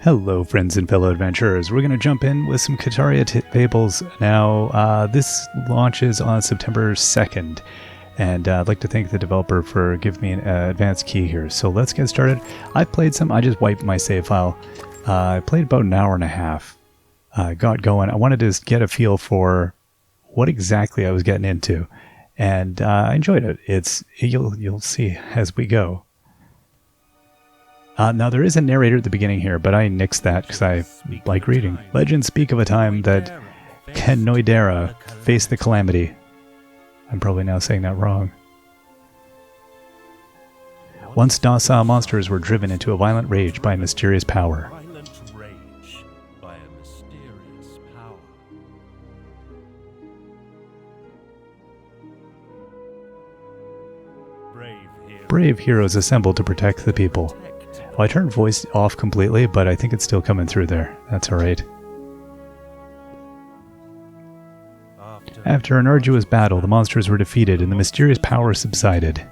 Hello friends and fellow adventurers, we're going to jump in with some Kitaria Fables now. This launches on September 2nd, and I'd like to thank the developer for giving me an advanced key here. So let's get started. I played some, I just wiped my save file. I played about an hour and a half. Got going. I wanted to get a feel for what exactly I was getting into, and I enjoyed it. You'll see as we go. Now, there is a narrator at the beginning here, but I nixed that because I like reading. Legends speak of a time that Kitaria faced the Calamity. I'm probably now saying that wrong. Once docile monsters were driven into a violent rage by a mysterious power. Brave heroes assembled to protect the people. Well, I turned voice off completely, but I think it's still coming through there. That's alright. After an arduous battle, the monsters were defeated and the mysterious power subsided.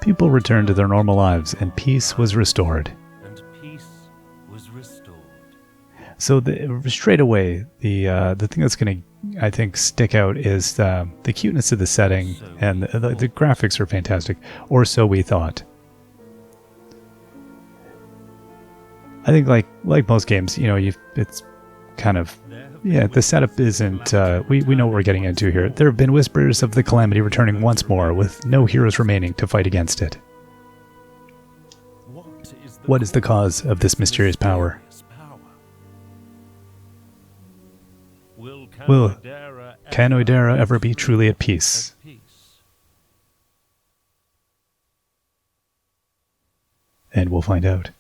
People returned to their normal lives and peace was restored. So straight away, the thing that's going to, I think, stick out is the cuteness of the setting, and the graphics are fantastic, or so we thought. I think, like most games, you know, it's kind of, yeah, the setup isn't, we know what we're getting into here. There have been whispers of the Calamity returning once more, with no heroes remaining to fight against it. What is the cause of this mysterious power? Will Kitaria ever be truly at peace? And we'll find out.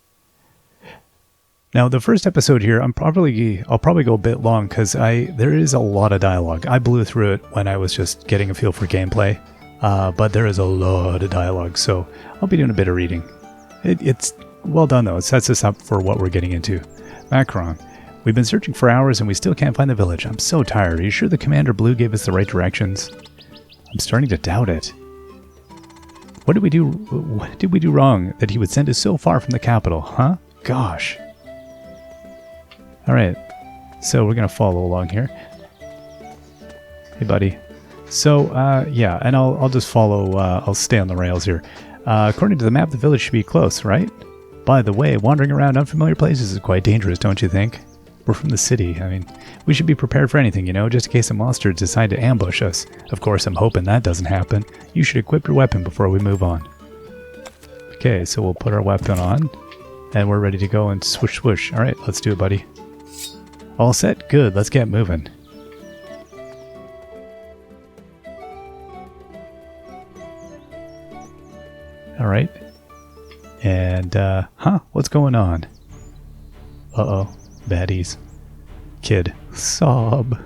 Now, the first episode here, I'll probably go a bit long because there is a lot of dialogue. I blew through it when I was just getting a feel for gameplay, but there is a lot of dialogue, so I'll be doing a bit of reading. It's well done though. It sets us up for what we're getting into. Macron. We've been searching for hours and we still can't find the village. I'm so tired. Are you sure the Commander Blue gave us the right directions? I'm starting to doubt it. What did we do wrong that he would send us so far from the capital, huh? Gosh. Alright. So we're going to follow along here. Hey, buddy. So, yeah, and I'll just follow, I'll stay on the rails here. According to the map, the village should be close, right? By the way, wandering around unfamiliar places is quite dangerous, don't you think? We're from the city. I mean, we should be prepared for anything, you know, just in case the monsters decide to ambush us. Of course, I'm hoping that doesn't happen. You should equip your weapon before we move on. Okay, so we'll put our weapon on, and we're ready to go and swoosh swoosh. Alright, let's do it, buddy. All set? Good, let's get moving. Alright. And, what's going on? Uh-oh. Baddies. Kid. Sob.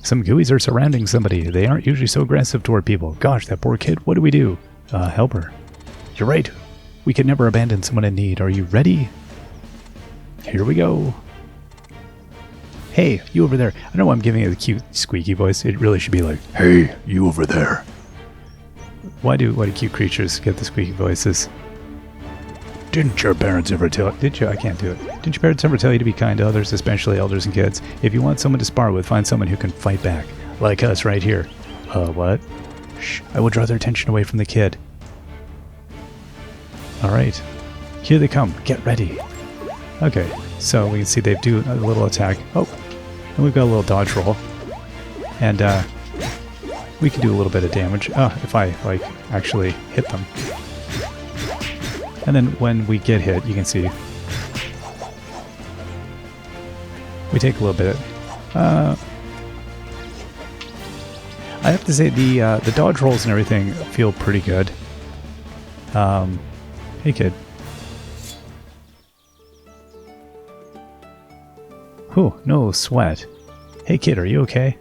Some gooeyes are surrounding somebody. They aren't usually so aggressive toward people. Gosh, that poor kid. What do we do? Help her. You're right. We could never abandon someone in need. Are you ready? Here we go. Hey, you over there. I know I'm giving it a cute squeaky voice. It really should be like, hey, you over there. Why do cute creatures get the squeaky voices? Didn't your parents ever tell... Did you? I can't do it. Didn't your parents ever tell you to be kind to others, especially elders and kids? If you want someone to spar with, find someone who can fight back. Like us right here. What? Shh. I will draw their attention away from the kid. Alright. Here they come. Get ready. Okay. So we can see they do a little attack. Oh. And we've got a little dodge roll. And, we can do a little bit of damage. If I, actually hit them. And then when we get hit, you can see we take a little bit. I have to say the dodge rolls and everything feel pretty good. Hey kid. Whew, no sweat. Hey kid, are you okay?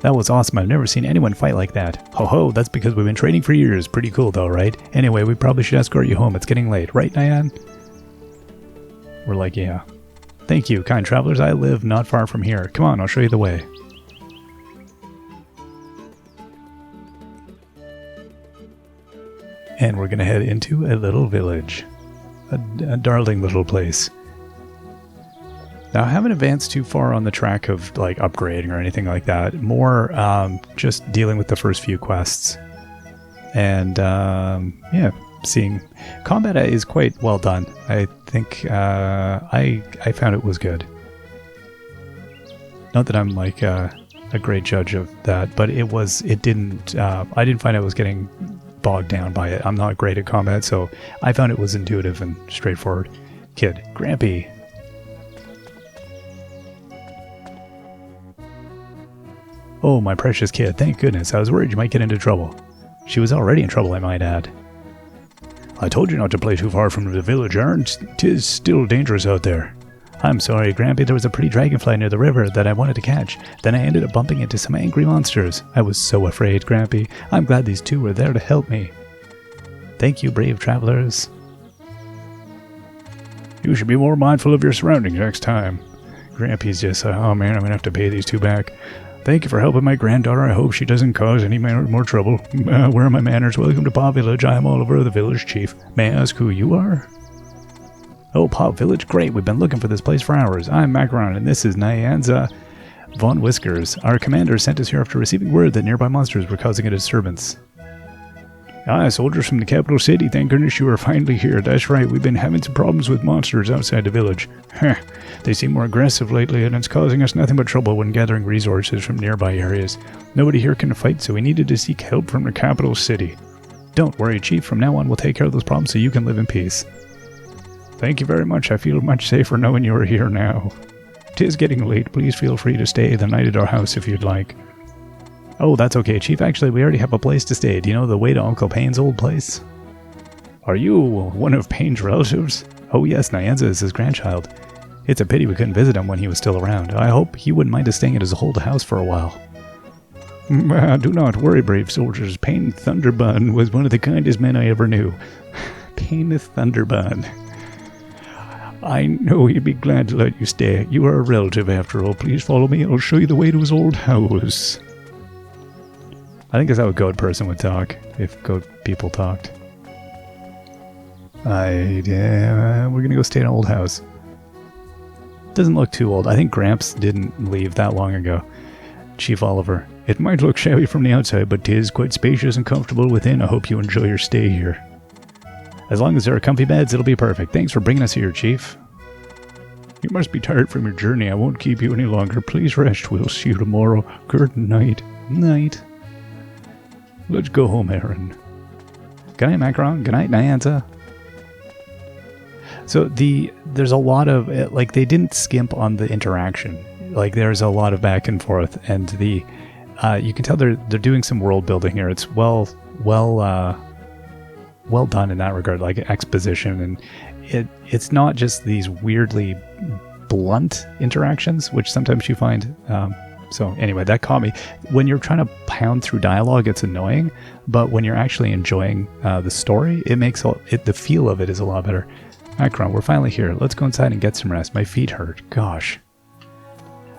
That was awesome. I've never seen anyone fight like that. Ho ho, that's because we've been training for years. Pretty cool though, right? Anyway, we probably should escort you home. It's getting late. Right, Nyan? We're like, yeah. Thank you, kind travelers. I live not far from here. Come on, I'll show you the way. And we're going to head into a little village. A darling little place. Now, I haven't advanced too far on the track of like upgrading or anything like that. More just dealing with the first few quests. And yeah, seeing combat is quite well done. I think I found it was good. Not that I'm like a great judge of that, but I didn't find I was getting bogged down by it. I'm not great at combat, so I found it was intuitive and straightforward. Kid, Grampy. Oh, my precious kid, thank goodness. I was worried you might get into trouble. She was already in trouble, I might add. I told you not to play too far from the village, aren't? 'Tis still dangerous out there. I'm sorry, Grampy, there was a pretty dragonfly near the river that I wanted to catch. Then I ended up bumping into some angry monsters. I was so afraid, Grampy. I'm glad these two were there to help me. Thank you, brave travelers. You should be more mindful of your surroundings next time. Grampy's just, oh man, I'm gonna have to pay these two back. Thank you for helping my granddaughter. I hope she doesn't cause any more trouble. Where are my manners? Welcome to Paw Village. I am Oliver, the village chief. May I ask who you are? Oh, Paw Village? Great. We've been looking for this place for hours. I'm Macaron, and this is Nyanza Von Whiskers. Our commander sent us here after receiving word that nearby monsters were causing a disturbance. Ah, soldiers from the capital city. Thank goodness you are finally here. That's right. We've been having some problems with monsters outside the village. Heh. They seem more aggressive lately, and it's causing us nothing but trouble when gathering resources from nearby areas. Nobody here can fight, so we needed to seek help from the capital city. Don't worry, Chief. From now on, we'll take care of those problems so you can live in peace. Thank you very much. I feel much safer knowing you are here now. 'Tis getting late. Please feel free to stay the night at our house if you'd like. Oh, that's okay, Chief. Actually, we already have a place to stay. Do you know the way to Uncle Payne's old place? Are you one of Payne's relatives? Oh yes, Nyanza is his grandchild. It's a pity we couldn't visit him when he was still around. I hope he wouldn't mind us staying at his old house for a while. Do not worry, brave soldiers. Payne Thunderbun was one of the kindest men I ever knew. Payne Thunderbun. I know he'd be glad to let you stay. You are a relative after all. Please follow me. I'll show you the way to his old house. I think that's how a goat person would talk, if goat people talked. We're gonna go stay in an old house. Doesn't look too old. I think Gramps didn't leave that long ago. Chief Oliver. It might look shabby from the outside, but 'tis quite spacious and comfortable within. I hope you enjoy your stay here. As long as there are comfy beds, it'll be perfect. Thanks for bringing us here, Chief. You must be tired from your journey. I won't keep you any longer. Please rest. We'll see you tomorrow. Good night. Night. Let's go home, Aaron. Good night, Macaron. Good night, Nyanza. So there's a lot of, like, they didn't skimp on the interaction. Like, there's a lot of back and forth, and you can tell they're doing some world building here. It's well done in that regard, like exposition, and it's not just these weirdly blunt interactions, which sometimes you find. So anyway, that caught me. When you're trying to pound through dialogue, it's annoying, but when you're actually enjoying the story, it makes the feel of it is a lot better. Macron, we're finally here. Let's go inside and get some rest. My feet hurt. Gosh.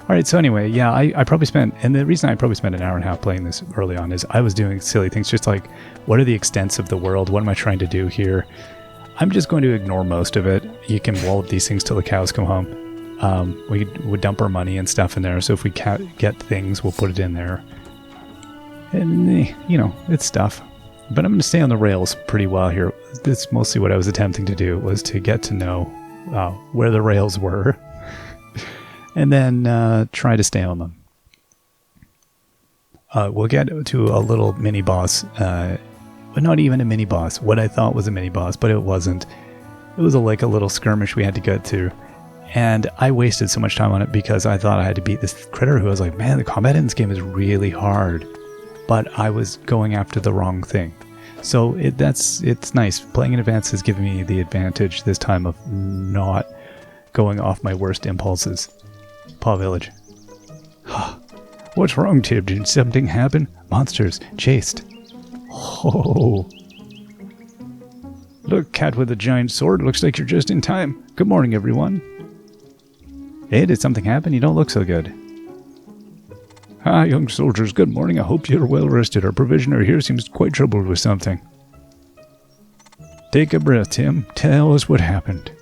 Alright, so anyway, yeah, I probably spent, and the reason I probably spent an hour and a half playing this early on is I was doing silly things, just like, what are the extents of the world? What am I trying to do here? I'm just going to ignore most of it. You can wall up these things till the cows come home. We would dump our money and stuff in there, so if we get things, we'll put it in there. And, you know, it's stuff. But I'm going to stay on the rails pretty well here. That's mostly what I was attempting to do, was to get to know where the rails were. And then try to stay on them. We'll get to a little mini-boss, but not even a mini-boss. What I thought was a mini-boss, but it wasn't. It was like a little skirmish we had to get to. And I wasted so much time on it because I thought I had to beat this critter who was like, man, the combat in this game is really hard. But I was going after the wrong thing. So it's nice. Playing in advance has given me the advantage this time of not going off my worst impulses. Paw Village. What's wrong, Tib? Did something happen? Monsters. Chased. Oh. Look, cat with a giant sword. Looks like you're just in time. Good morning, everyone. Hey, did something happen? You don't look so good. Ah, young soldiers, good morning. I hope you're well rested. Our provisioner here seems quite troubled with something. Take a breath, Tim. Tell us what happened.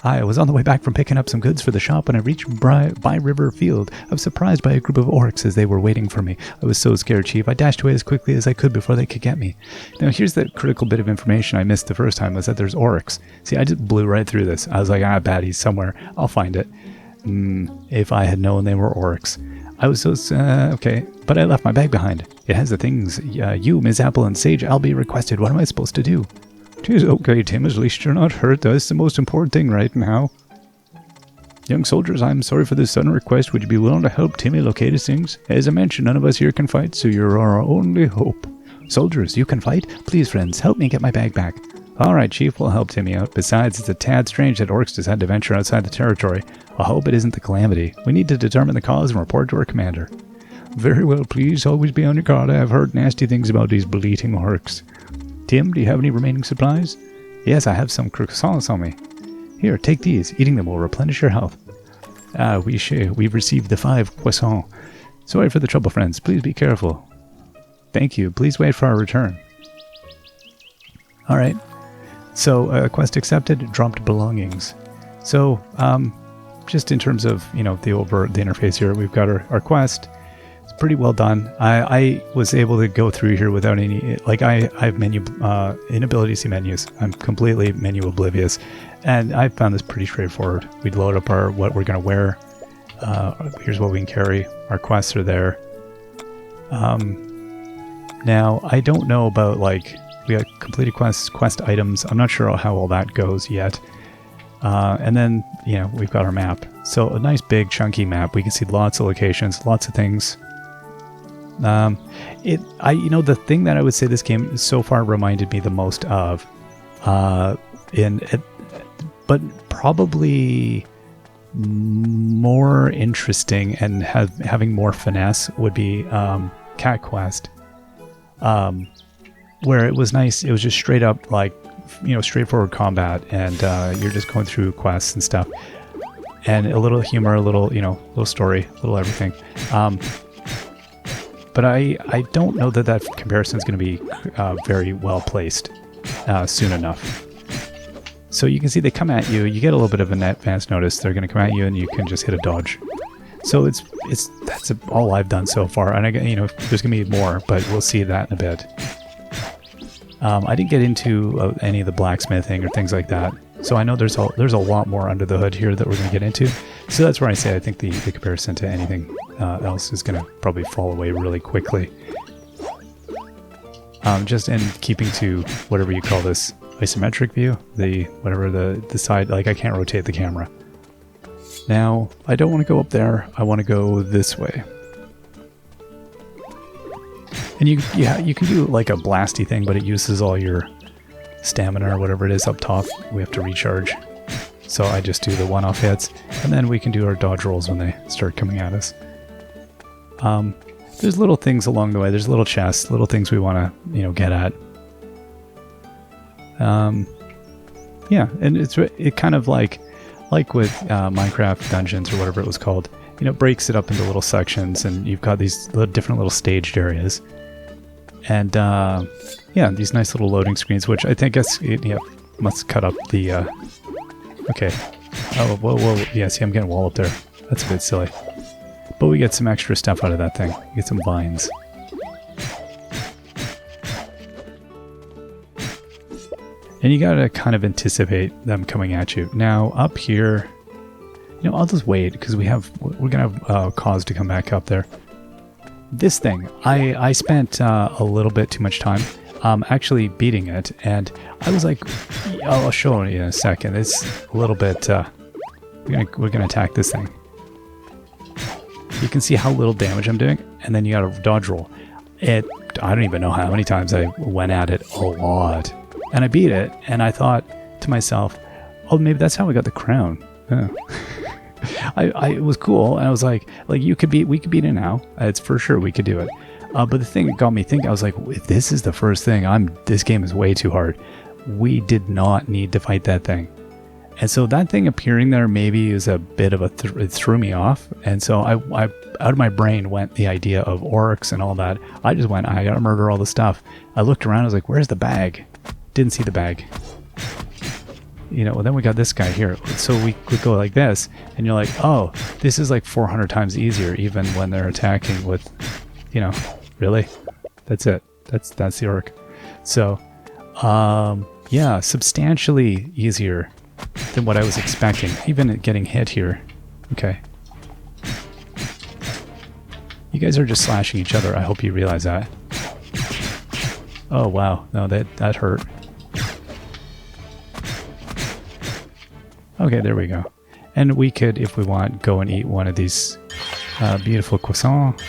I was on the way back from picking up some goods for the shop when I reached by River Field. I was surprised by a group of orcs as they were waiting for me. I was so scared, Chief. I dashed away as quickly as I could before they could get me. Now, here's the critical bit of information I missed the first time, was that there's orcs. See, I just blew right through this. I was like, baddies somewhere. I'll find it. If I had known they were orcs. I was so, okay, but I left my bag behind. It has the things you, Ms. Apple, and Sage Alby requested. What am I supposed to do? Tis okay, Tim, at least you're not hurt. That's the most important thing right now. Young soldiers, I'm sorry for this sudden request. Would you be willing to help Timmy locate his things? As I mentioned, none of us here can fight, so you're our only hope. Soldiers, you can fight? Please, friends, help me get my bag back. Alright, Chief, we'll help Timmy out. Besides, it's a tad strange that orcs decide to venture outside the territory. I hope it isn't the Calamity. We need to determine the cause and report to our commander. Very well, please. Always be on your guard. I have heard nasty things about these bleating orcs. Tim, do you have any remaining supplies? Yes, I have some croissants on me. Here, take these. Eating them will replenish your health. We've received the 5 croissants. Sorry for the trouble, friends. Please be careful. Thank you. Please wait for our return. Alright. So, quest accepted, dropped belongings. So, just in terms of, the interface here, we've got our quest. It's pretty well done. I was able to go through here without any, I have menu, inability to see menus. I'm completely menu oblivious. And I found this pretty straightforward. We'd load up what we're going to wear. Here's what we can carry. Our quests are there. Now, I don't know about, we got completed quest items. I'm not sure how all that goes yet. And then, we've got our map. So a nice big chunky map. We can see lots of locations, lots of things. The thing that I would say this game so far reminded me the most of, but probably more interesting and having more finesse would be Cat Quest, where it was nice. It was just straight up straightforward combat, and you're just going through quests and stuff, and a little humor, a little little story, a little everything. But I don't know that comparison is going to be very well placed soon enough. So you can see they come at you. You get a little bit of an advance notice. They're going to come at you, and you can just hit a dodge. So that's all I've done so far. And there's going to be more, but we'll see that in a bit. I didn't get into any of the blacksmithing or things like that. So I know there's a lot more under the hood here that we're going to get into. So that's where I say I think the comparison to anything else is going to probably fall away really quickly. Just in keeping to whatever you call this isometric view, the side, I can't rotate the camera. Now, I don't want to go up there. I want to go this way. And you can do a blasty thing, but it uses all your stamina or whatever it is up top. We have to recharge. So I just do the one-off hits, and then we can do our dodge rolls when they start coming at us. There's little things along the way. There's little chests, little things we want to, get at. Yeah, and it kind of like with Minecraft Dungeons or whatever it was called, breaks it up into little sections, and you've got these different little staged areas. And yeah, these nice little loading screens, which I think must cut up the. Okay. Oh, whoa, yeah. See, I'm getting wall up there. That's a bit silly. But we get some extra stuff out of that thing. We get some vines. And you gotta kind of anticipate them coming at you. Now, up here, I'll just wait because we're gonna have cause to come back up there. This thing, I spent a little bit too much time actually beating it, and I was like, I'll show you in a second. It's a little bit. We're gonna attack this thing. You can see how little damage I'm doing, and then you got a dodge roll. I don't even know how many times I went at it. A lot. And I beat it, and I thought to myself, oh, maybe that's how I got the crown. Yeah. It was cool, and I was like we could beat it now. It's for sure we could do it. But the thing that got me thinking, I was like, if this is the first thing, this game is way too hard. We did not need to fight that thing. And so that thing appearing there maybe is a bit of a it threw me off. And so I out of my brain went the idea of orcs and all that. I just went, I gotta murder all the stuff. I looked around, I was like, where's the bag? Didn't see the bag. You know, well, then we got this guy here. So we could go like this, and you're like, oh, this is like 400 times easier even when they're attacking with, you know, really? That's it. That's the orc. So, yeah, substantially easier than what I was expecting, even getting hit here. Okay. You guys are just slashing each other. I hope you realize that. Oh, wow. No, that hurt. Okay, there we go. And we could, if we want, go and eat one of these beautiful croissants.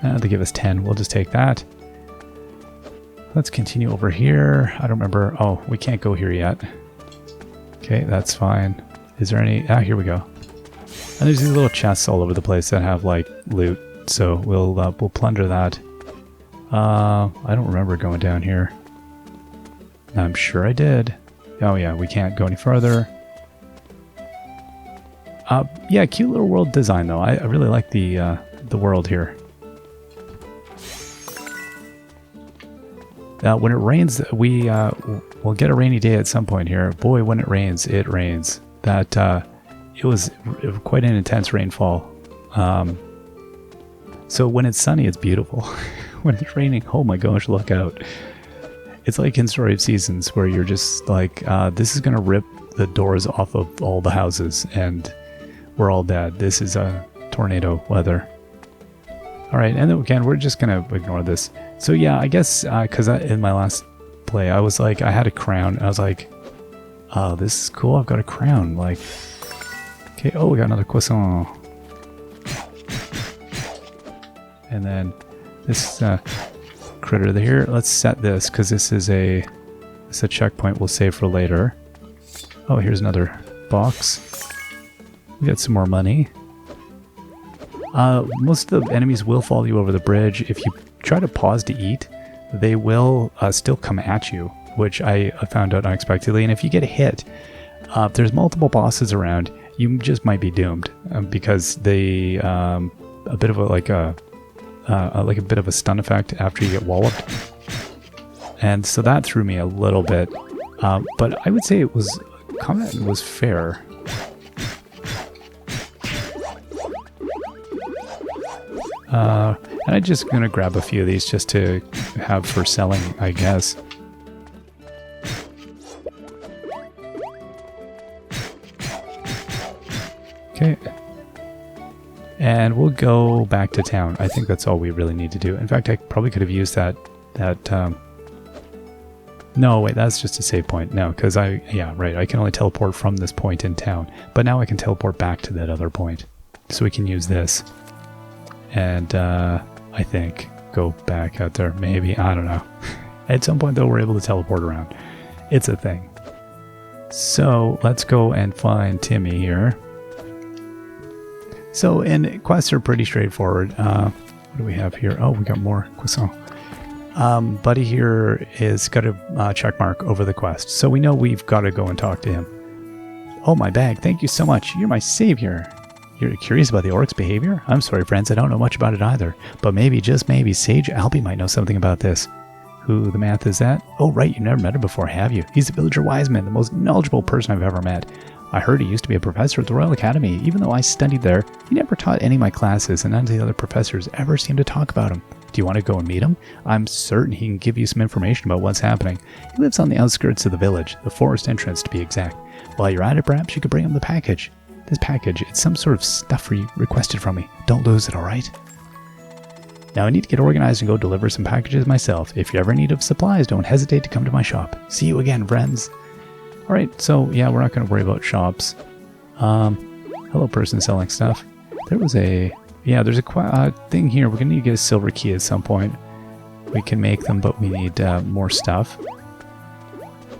They give us 10. We'll just take that. Let's continue over here. I don't remember. Oh, we can't go here yet. Okay, that's fine. Is there any... Ah, here we go. And there's these little chests all over the place that have, like, loot. So we'll plunder that. I don't remember going down here. I'm sure I did. Oh, yeah, we can't go any further. Yeah, cute little world design, though. I really like the world here. When it rains, we'll get a rainy day at some point here. Boy, when it rains, it rains. It was quite an intense rainfall. So when it's sunny, it's beautiful. When it's raining, oh my gosh, look out. It's like in Story of Seasons where you're just like, this is going to rip the doors off of all the houses and we're all dead. This is a tornado weather. Alright, and then again, we're just going to ignore this. So yeah, I guess, because in my last play, I was like, I had a crown. And I was like, oh, this is cool. I've got a crown. Like, okay, oh, we got another croissant. And then this critter here. Let's set this, because this is a checkpoint we'll save for later. Oh, here's another box. We got some more money. Most of the enemies will follow you over the bridge. If you try to pause to eat, they will still come at you, which I found out unexpectedly. And if you get hit, if there's multiple bosses around, you just might be doomed because they a bit of a bit of a stun effect after you get walloped. And so that threw me a little bit, but I would say combat was fair. And I'm just going to grab a few of these just to have for selling, I guess. Okay. And we'll go back to town. I think that's all we really need to do. In fact, I probably could have used that no, wait, that's just a save point. No, because yeah, right, I can only teleport from this point in town. But now I can teleport back to that other point. So we can use this. And I think go back out there. Maybe, I don't know. At some point, though, we're able to teleport around. It's a thing. So let's go and find Timmy here. So, and quests are pretty straightforward. What do we have here? Oh, we got more croissant. Buddy here is got a check mark over the quest. So we know we've got to go and talk to him. Oh, my bag. Thank you so much. You're my savior. You're curious about the orc's behavior? I'm sorry, friends. I don't know much about it either. But maybe, just maybe, Sage Alby might know something about this. Who the math is that? Oh, right. You've never met him before, have you? He's the villager wise man, the most knowledgeable person I've ever met. I heard he used to be a professor at the Royal Academy. Even though I studied there, he never taught any of my classes, and none of the other professors ever seemed to talk about him. Do you want to go and meet him? I'm certain he can give you some information about what's happening. He lives on the outskirts of the village, the forest entrance to be exact. While you're at it, perhaps you could bring him the package. This package, it's some sort of stuff requested from me. Don't lose it, alright? Now I need to get organized and go deliver some packages myself. If you're ever in need of supplies, don't hesitate to come to my shop. See you again, friends. Alright, so yeah, we're not going to worry about shops. Hello, person selling stuff. There was there's a thing here. We're going to need to get a silver key at some point. We can make them, but we need more stuff.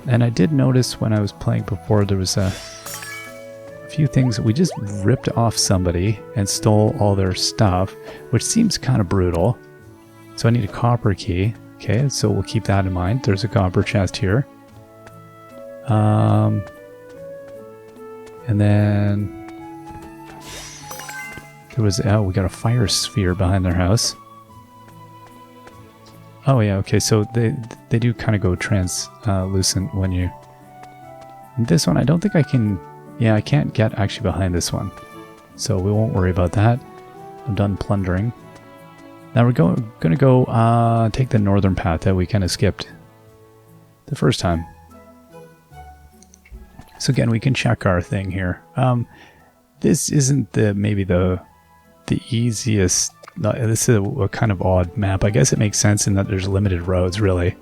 And I did notice when I was playing before, there was a few things that we just ripped off somebody and stole all their stuff, which seems kind of brutal. So I need a copper key. Okay, so we'll keep that in mind. There's a copper chest here. And then there was, oh, we got a fire sphere behind their house. Oh yeah, okay, so they do kind of go translucent when you... This one, I don't think I can... Yeah, I can't get actually behind this one. So we won't worry about that. I'm done plundering. Now we're gonna go take the northern path that we kind of skipped the first time. So again, we can check our thing here. This isn't maybe the easiest. This is a kind of odd map. I guess it makes sense in that there's limited roads, really.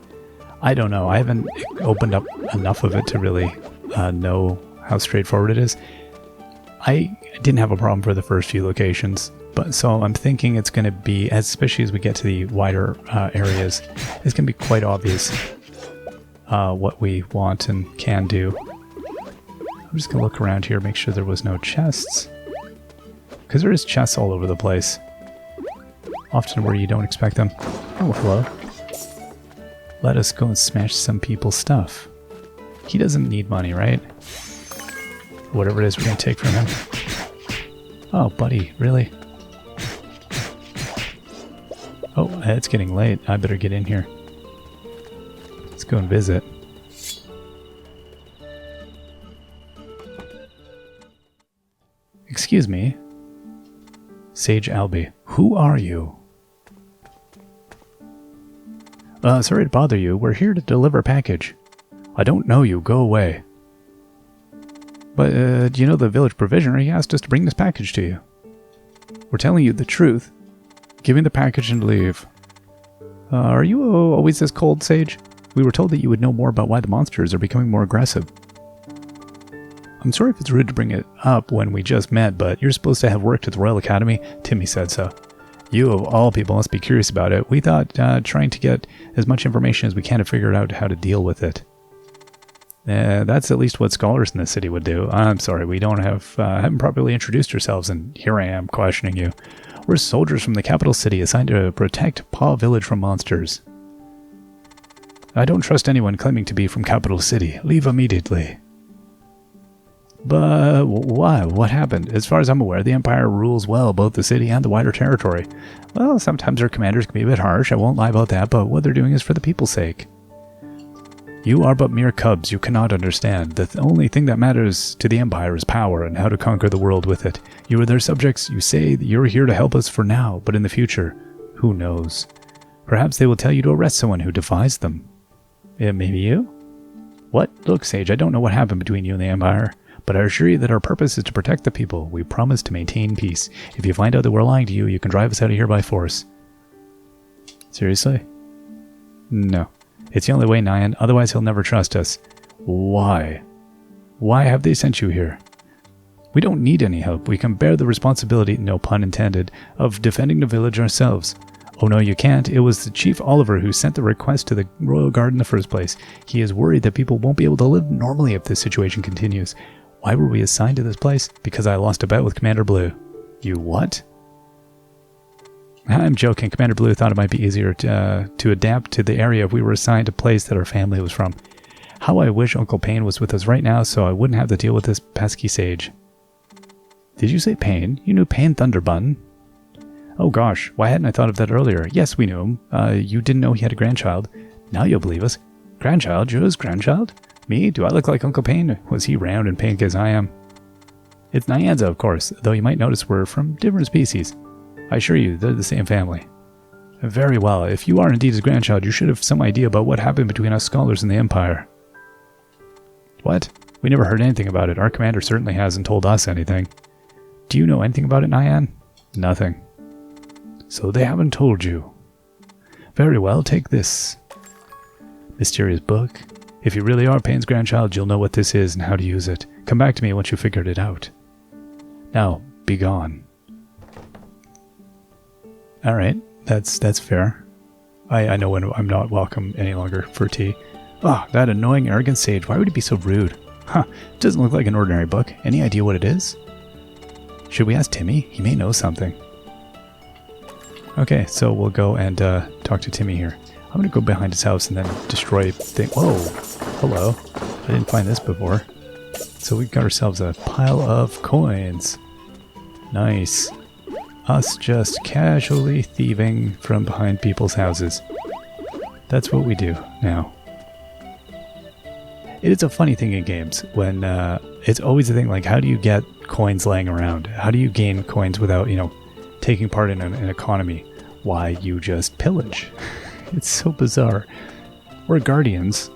I don't know. I haven't opened up enough of it to really know how straightforward it is. I didn't have a problem for the first few locations, but so I'm thinking it's going to be, especially as we get to the wider areas, it's going to be quite obvious what we want and can do. I'm just going to look around here, make sure there was no chests. Because there is chests all over the place. Often where you don't expect them. Oh, hello. Let us go and smash some people's stuff. He doesn't need money, right? Whatever it is we're going to take from him. Oh, buddy, really? Oh, it's getting late. I better get in here. Let's go and visit. Excuse me. Sage Alby. Who are you? Sorry to bother you. We're here to deliver a package. I don't know you. Go away. But, do you know the village provisioner? He asked us to bring this package to you. We're telling you the truth. Give me the package and leave. Are you always this cold, Sage? We were told that you would know more about why the monsters are becoming more aggressive. I'm sorry if it's rude to bring it up when we just met, but you're supposed to have worked at the Royal Academy. Timmy said so. You, of all people, must be curious about it. We thought trying to get as much information as we can to figure out how to deal with it. That's at least what scholars in the city would do. I'm sorry, we haven't properly introduced ourselves, and here I am questioning you. We're soldiers from the capital city assigned to protect Paw Village from monsters. I don't trust anyone claiming to be from capital city. Leave immediately. But why? What happened? As far as I'm aware, the Empire rules well both the city and the wider territory. Well, sometimes their commanders can be a bit harsh, I won't lie about that, but what they're doing is for the people's sake. You are but mere cubs, you cannot understand. The only thing that matters to the Empire is power and how to conquer the world with it. You are their subjects, you say that you're here to help us for now, but in the future, who knows? Perhaps they will tell you to arrest someone who defies them. Maybe you? What? Look, Sage, I don't know what happened between you and the Empire, but I assure you that our purpose is to protect the people. We promise to maintain peace. If you find out that we're lying to you, you can drive us out of here by force. Seriously? No. It's the only way, Nyan, otherwise he'll never trust us. Why? Why have they sent you here? We don't need any help. We can bear the responsibility, no pun intended, of defending the village ourselves. Oh no, you can't. It was the Chief Oliver who sent the request to the Royal Guard in the first place. He is worried that people won't be able to live normally if this situation continues. Why were we assigned to this place? Because I lost a bet with Commander Blue. You what? I'm joking. Commander Blue thought it might be easier to adapt to the area if we were assigned a place that our family was from. How I wish Uncle Payne was with us right now so I wouldn't have to deal with this pesky sage. Did you say Payne? You knew Payne Thunderbun? Oh gosh, why hadn't I thought of that earlier? Yes, we knew him. You didn't know he had a grandchild. Now you'll believe us. Grandchild? You're his grandchild? Me? Do I look like Uncle Payne? Was he round and pink as I am? It's Nyanza, of course, though you might notice we're from different species. I assure you, they're the same family. Very well. If you are indeed his grandchild, you should have some idea about what happened between us scholars and the Empire. What? We never heard anything about it. Our commander certainly hasn't told us anything. Do you know anything about it, Nyan? Nothing. So they haven't told you. Very well, take this. Mysterious book. If you really are Payne's grandchild, you'll know what this is and how to use it. Come back to me once you've figured it out. Now, be gone. Alright, that's fair. I know when I'm not welcome any longer for tea. Oh, that annoying, arrogant sage. Why would he be so rude? Huh, it doesn't look like an ordinary book. Any idea what it is? Should we ask Timmy? He may know something. Okay, so we'll go and talk to Timmy here. I'm going to go behind his house and then destroy things. Whoa, hello. I didn't find this before. It's so we got ourselves a pile of coins. Nice. Us just casually thieving from behind people's houses. That's what we do now. It is a funny thing in games when it's always a thing like, how do you get coins laying around? How do you gain coins without, taking part in an economy? Why, you just pillage. It's so bizarre. We're guardians,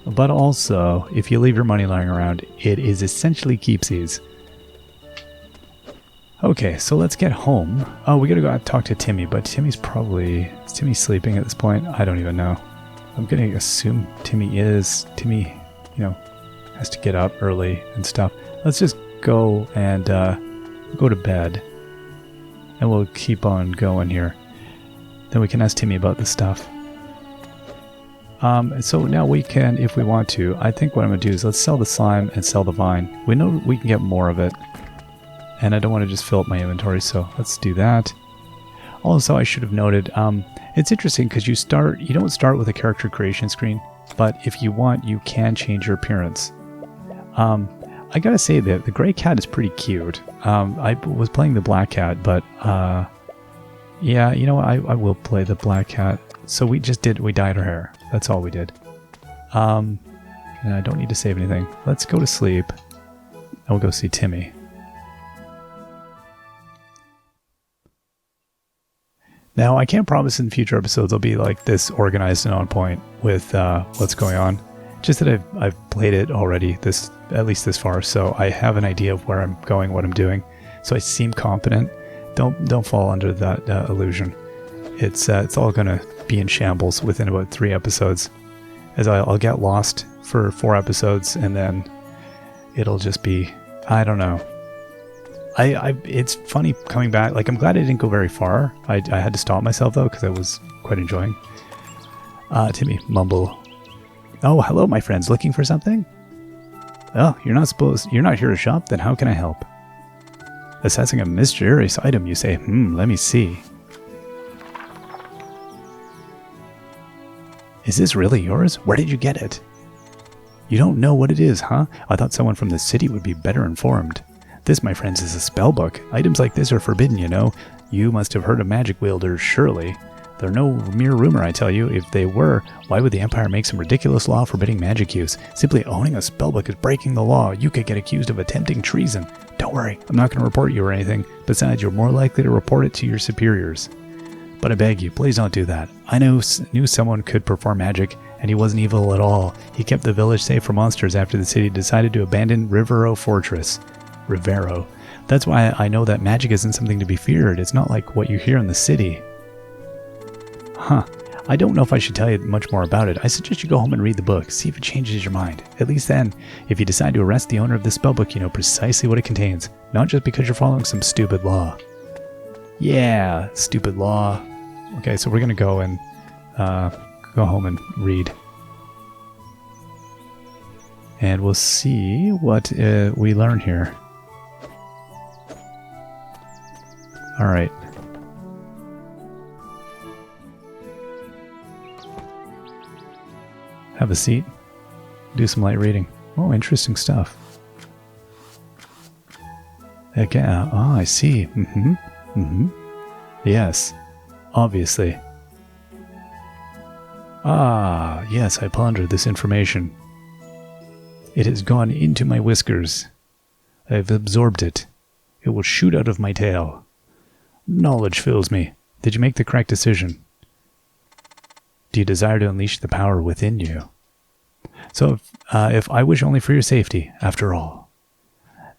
but also, if you leave your money lying around, it is essentially keepsies. Okay, so let's get home. Oh, we gotta go out and talk to Timmy, but Timmy's probably... Is Timmy sleeping at this point? I don't even know. I'm gonna assume Timmy is. Timmy, has to get up early and stuff. Let's just go and go to bed. And we'll keep on going here. Then we can ask Timmy about the stuff. So now we can, if we want to, I think what I'm going to do is let's sell the slime and sell the vine. We know we can get more of it. And I don't want to just fill up my inventory, so let's do that. Also, I should have noted, it's interesting because you don't start with a character creation screen, but if you want, you can change your appearance. I gotta say that the gray cat is pretty cute. I was playing the black cat, but yeah, you know what, I will play the black cat. So we dyed her hair. That's all we did. And I don't need to save anything. Let's go to sleep. And we'll go see Timmy. Now, I can't promise in future episodes I'll be like this organized and on point with what's going on. Just that I've played it already, at least this far, so I have an idea of where I'm going, what I'm doing. So I seem competent. Don't fall under that illusion. It's all gonna be in shambles within about 3 episodes, as I'll get lost for 4 episodes, and then it'll just be, I don't know. It's funny coming back. Like, I'm glad I didn't go very far. I had to stop myself though because I was quite enjoying. Timmy, mumble. Oh, hello, my friends. Looking for something? Oh, you're not here to shop. Then how can I help? Assessing a mysterious item, you say. Let me see. Is this really yours? Where did you get it? You don't know what it is, huh? I thought someone from the city would be better informed. This, my friends, is a spell book. Items like this are forbidden, you know. You must have heard of magic wielders, surely. They're no mere rumor, I tell you. If they were, why would the Empire make some ridiculous law forbidding magic use? Simply owning a spellbook is breaking the law. You could get accused of attempting treason. Don't worry, I'm not going to report you or anything. Besides, you're more likely to report it to your superiors. But I beg you, please don't do that. I knew someone could perform magic, and he wasn't evil at all. He kept the village safe from monsters after the city decided to abandon Rivera Fortress. Rivera. That's why I know that magic isn't something to be feared. It's not like what you hear in the city. Huh. I don't know if I should tell you much more about it. I suggest you go home and read the book. See if it changes your mind. At least then, if you decide to arrest the owner of this spellbook, you know precisely what it contains. Not just because you're following some stupid law. Yeah, stupid law. Okay, so we're going to go and go home and read. And we'll see what we learn here. All right. Have a seat. Do some light reading. Oh, interesting stuff. Okay. Oh, I see. Yes. Obviously. Ah, yes, I pondered this information. It has gone into my whiskers. I have absorbed it. It will shoot out of my tail. Knowledge fills me. Did you make the correct decision? Do you desire to unleash the power within you? So, if I wish only for your safety, after all.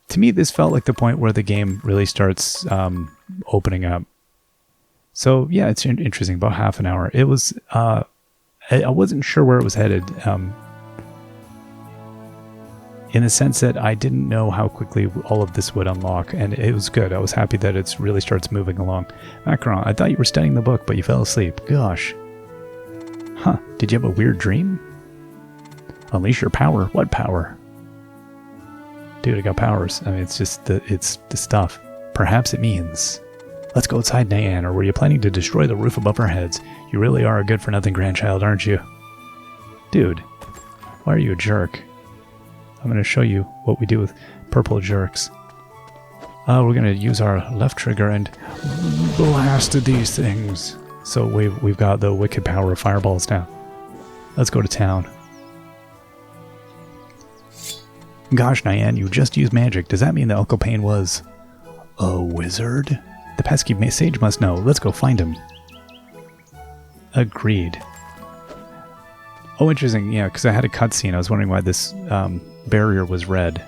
To me, this felt like the point where the game really starts opening up. So, yeah, it's interesting. About half an hour. It was... I wasn't sure where it was headed. In the sense that I didn't know how quickly all of this would unlock, and it was good. I was happy that it really starts moving along. Macaron, I thought you were studying the book, but you fell asleep. Gosh. Huh, did you have a weird dream? Unleash your power? What power? Dude, I got powers. I mean, it's just it's the stuff. Perhaps it means... Let's go outside, Nayan, or were you planning to destroy the roof above our heads? You really are a good-for-nothing grandchild, aren't you? Dude, why are you a jerk? I'm going to show you what we do with purple jerks. We're going to use our left trigger and blast these things. So we've got the wicked power of fireballs now. Let's go to town. Gosh, Nyan, you just used magic. Does that mean that Uncle Payne was a wizard? The pesky sage must know. Let's go find him. Agreed. Oh, interesting. Yeah, because I had a cutscene. I was wondering why this barrier was red.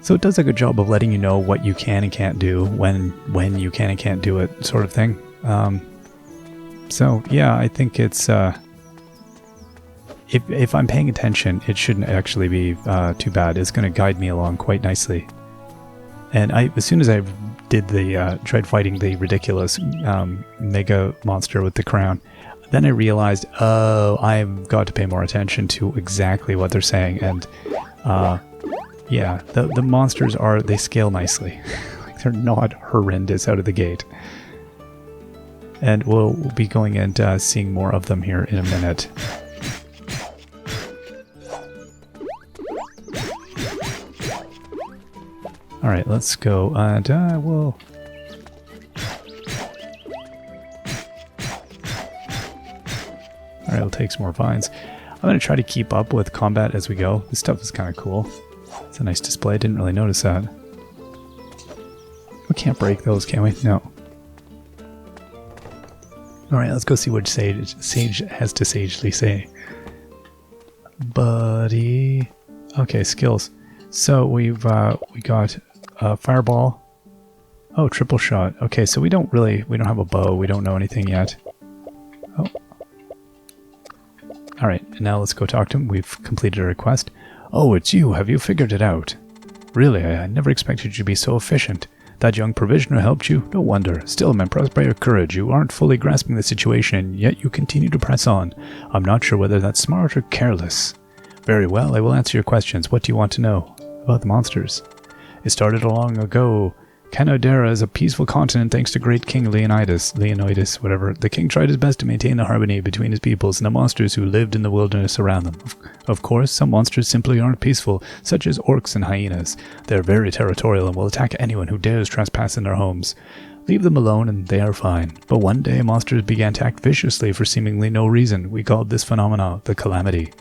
So it does a good job of letting you know what you can and can't do, when you can and can't do it, sort of thing. So yeah, I think it's if I'm paying attention, it shouldn't actually be too bad. It's going to guide me along quite nicely. And as soon as I did tried fighting the ridiculous mega monster with the crown, then I realized, oh, I've got to pay more attention to exactly what they're saying. And yeah, the monsters they scale nicely. Like, they're not horrendous out of the gate. And we'll be going and seeing more of them here in a minute. Alright, let's go, and we'll... Alright, we'll take some more vines. I'm going to try to keep up with combat as we go. This stuff is kind of cool. It's a nice display, didn't really notice that. We can't break those, can we? No. Alright, let's go see what Sage has to sagely say. Buddy... Okay, skills. So we got fireball. Oh, triple shot. Okay, so we don't have a bow. We don't know anything yet. Oh. Alright, and now let's go talk to him. We've completed a request. Oh, it's you. Have you figured it out? Really, I never expected you to be so efficient. That young provisioner helped you? No wonder. Still, I'm impressed by your courage. You aren't fully grasping the situation, yet you continue to press on. I'm not sure whether that's smart or careless. Very well, I will answer your questions. What do you want to know about the monsters? It started long ago. Canodera is a peaceful continent thanks to great King Leonidas, whatever. The king tried his best to maintain the harmony between his peoples and the monsters who lived in the wilderness around them. Of course, some monsters simply aren't peaceful, such as orcs and hyenas. They're very territorial and will attack anyone who dares trespass in their homes. Leave them alone and they are fine. But one day, monsters began to act viciously for seemingly no reason. We called this phenomena the Calamity.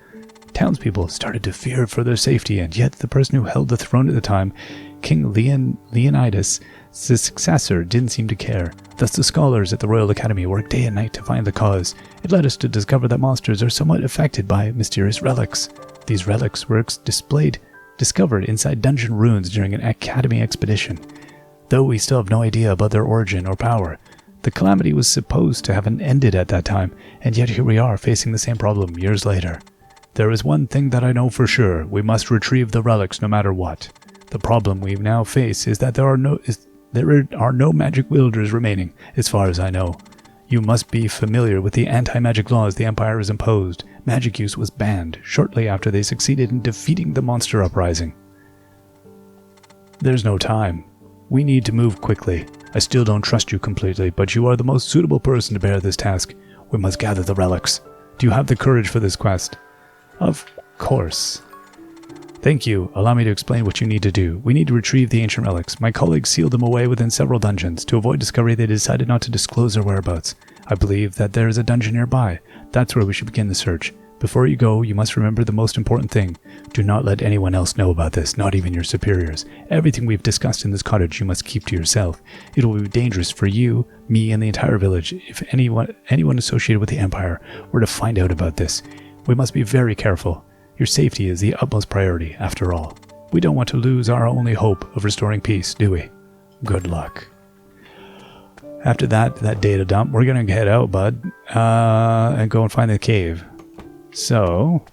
Townspeople started to fear for their safety, and yet the person who held the throne at the time, King Leonidas, his successor, didn't seem to care. Thus the scholars at the Royal Academy worked day and night to find the cause. It led us to discover that monsters are somewhat affected by mysterious relics. These relics were discovered inside dungeon ruins during an Academy expedition. Though we still have no idea about their origin or power, the Calamity was supposed to have ended at that time, and yet here we are facing the same problem years later. There is one thing that I know for sure. We must retrieve the relics no matter what. The problem we now face is that there are no magic wielders remaining, as far as I know. You must be familiar with the anti-magic laws the Empire has imposed. Magic use was banned shortly after they succeeded in defeating the monster uprising. There's no time. We need to move quickly. I still don't trust you completely, but you are the most suitable person to bear this task. We must gather the relics. Do you have the courage for this quest? Of course. Thank you. Allow me to explain what you need to do. We need to retrieve the ancient relics. My colleagues sealed them away within several dungeons. To avoid discovery, they decided not to disclose their whereabouts. I believe that there is a dungeon nearby. That's where we should begin the search. Before you go, you must remember the most important thing. Do not let anyone else know about this, not even your superiors. Everything we've discussed in this cottage you must keep to yourself. It will be dangerous for you, me, and the entire village if anyone associated with the Empire were to find out about this. We must be very careful. Your safety is the utmost priority, after all. We don't want to lose our only hope of restoring peace, do we? Good luck. After that data dump, we're going to head out, bud, and go and find the cave. So,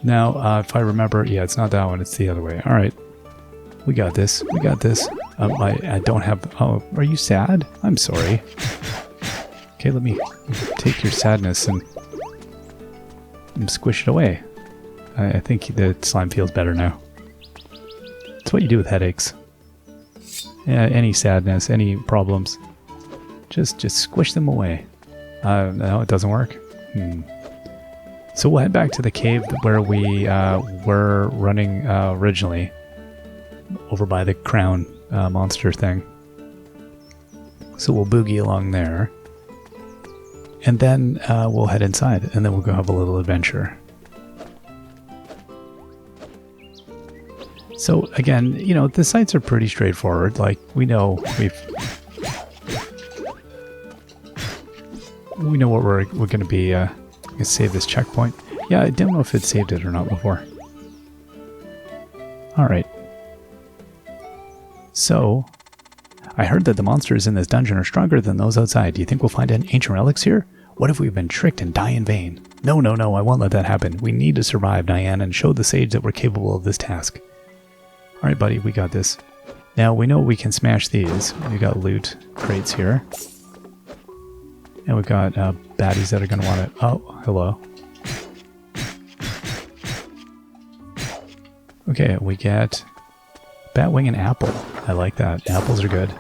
now, if I remember, yeah, it's not that one, it's the other way. Alright. We got this. We got this. I don't have... Oh, are you sad? I'm sorry. Okay, let me take your sadness and squish it away. I think the slime feels better now. It's what you do with headaches. Yeah, any sadness, any problems. Just squish them away. No, it doesn't work. So we'll head back to the cave where we were running originally, over by the crown monster thing. So we'll boogie along there, and then we'll head inside, and then we'll go have a little adventure. So again, you know, the sites are pretty straightforward. Like, we know what we're going to be. Let's save this checkpoint. Yeah, I don't know if it saved it or not before. All right. So, I heard that the monsters in this dungeon are stronger than those outside. Do you think we'll find any ancient relics here? What if we've been tricked and die in vain? No, no, no, I won't let that happen. We need to survive, Diane, and show the sage that we're capable of this task. Alright, buddy, we got this. Now, we know we can smash these. We got loot crates here. And we've got baddies that are going to want it. Oh, hello. Okay, we get Batwing and Apple. I like that. Apples are good.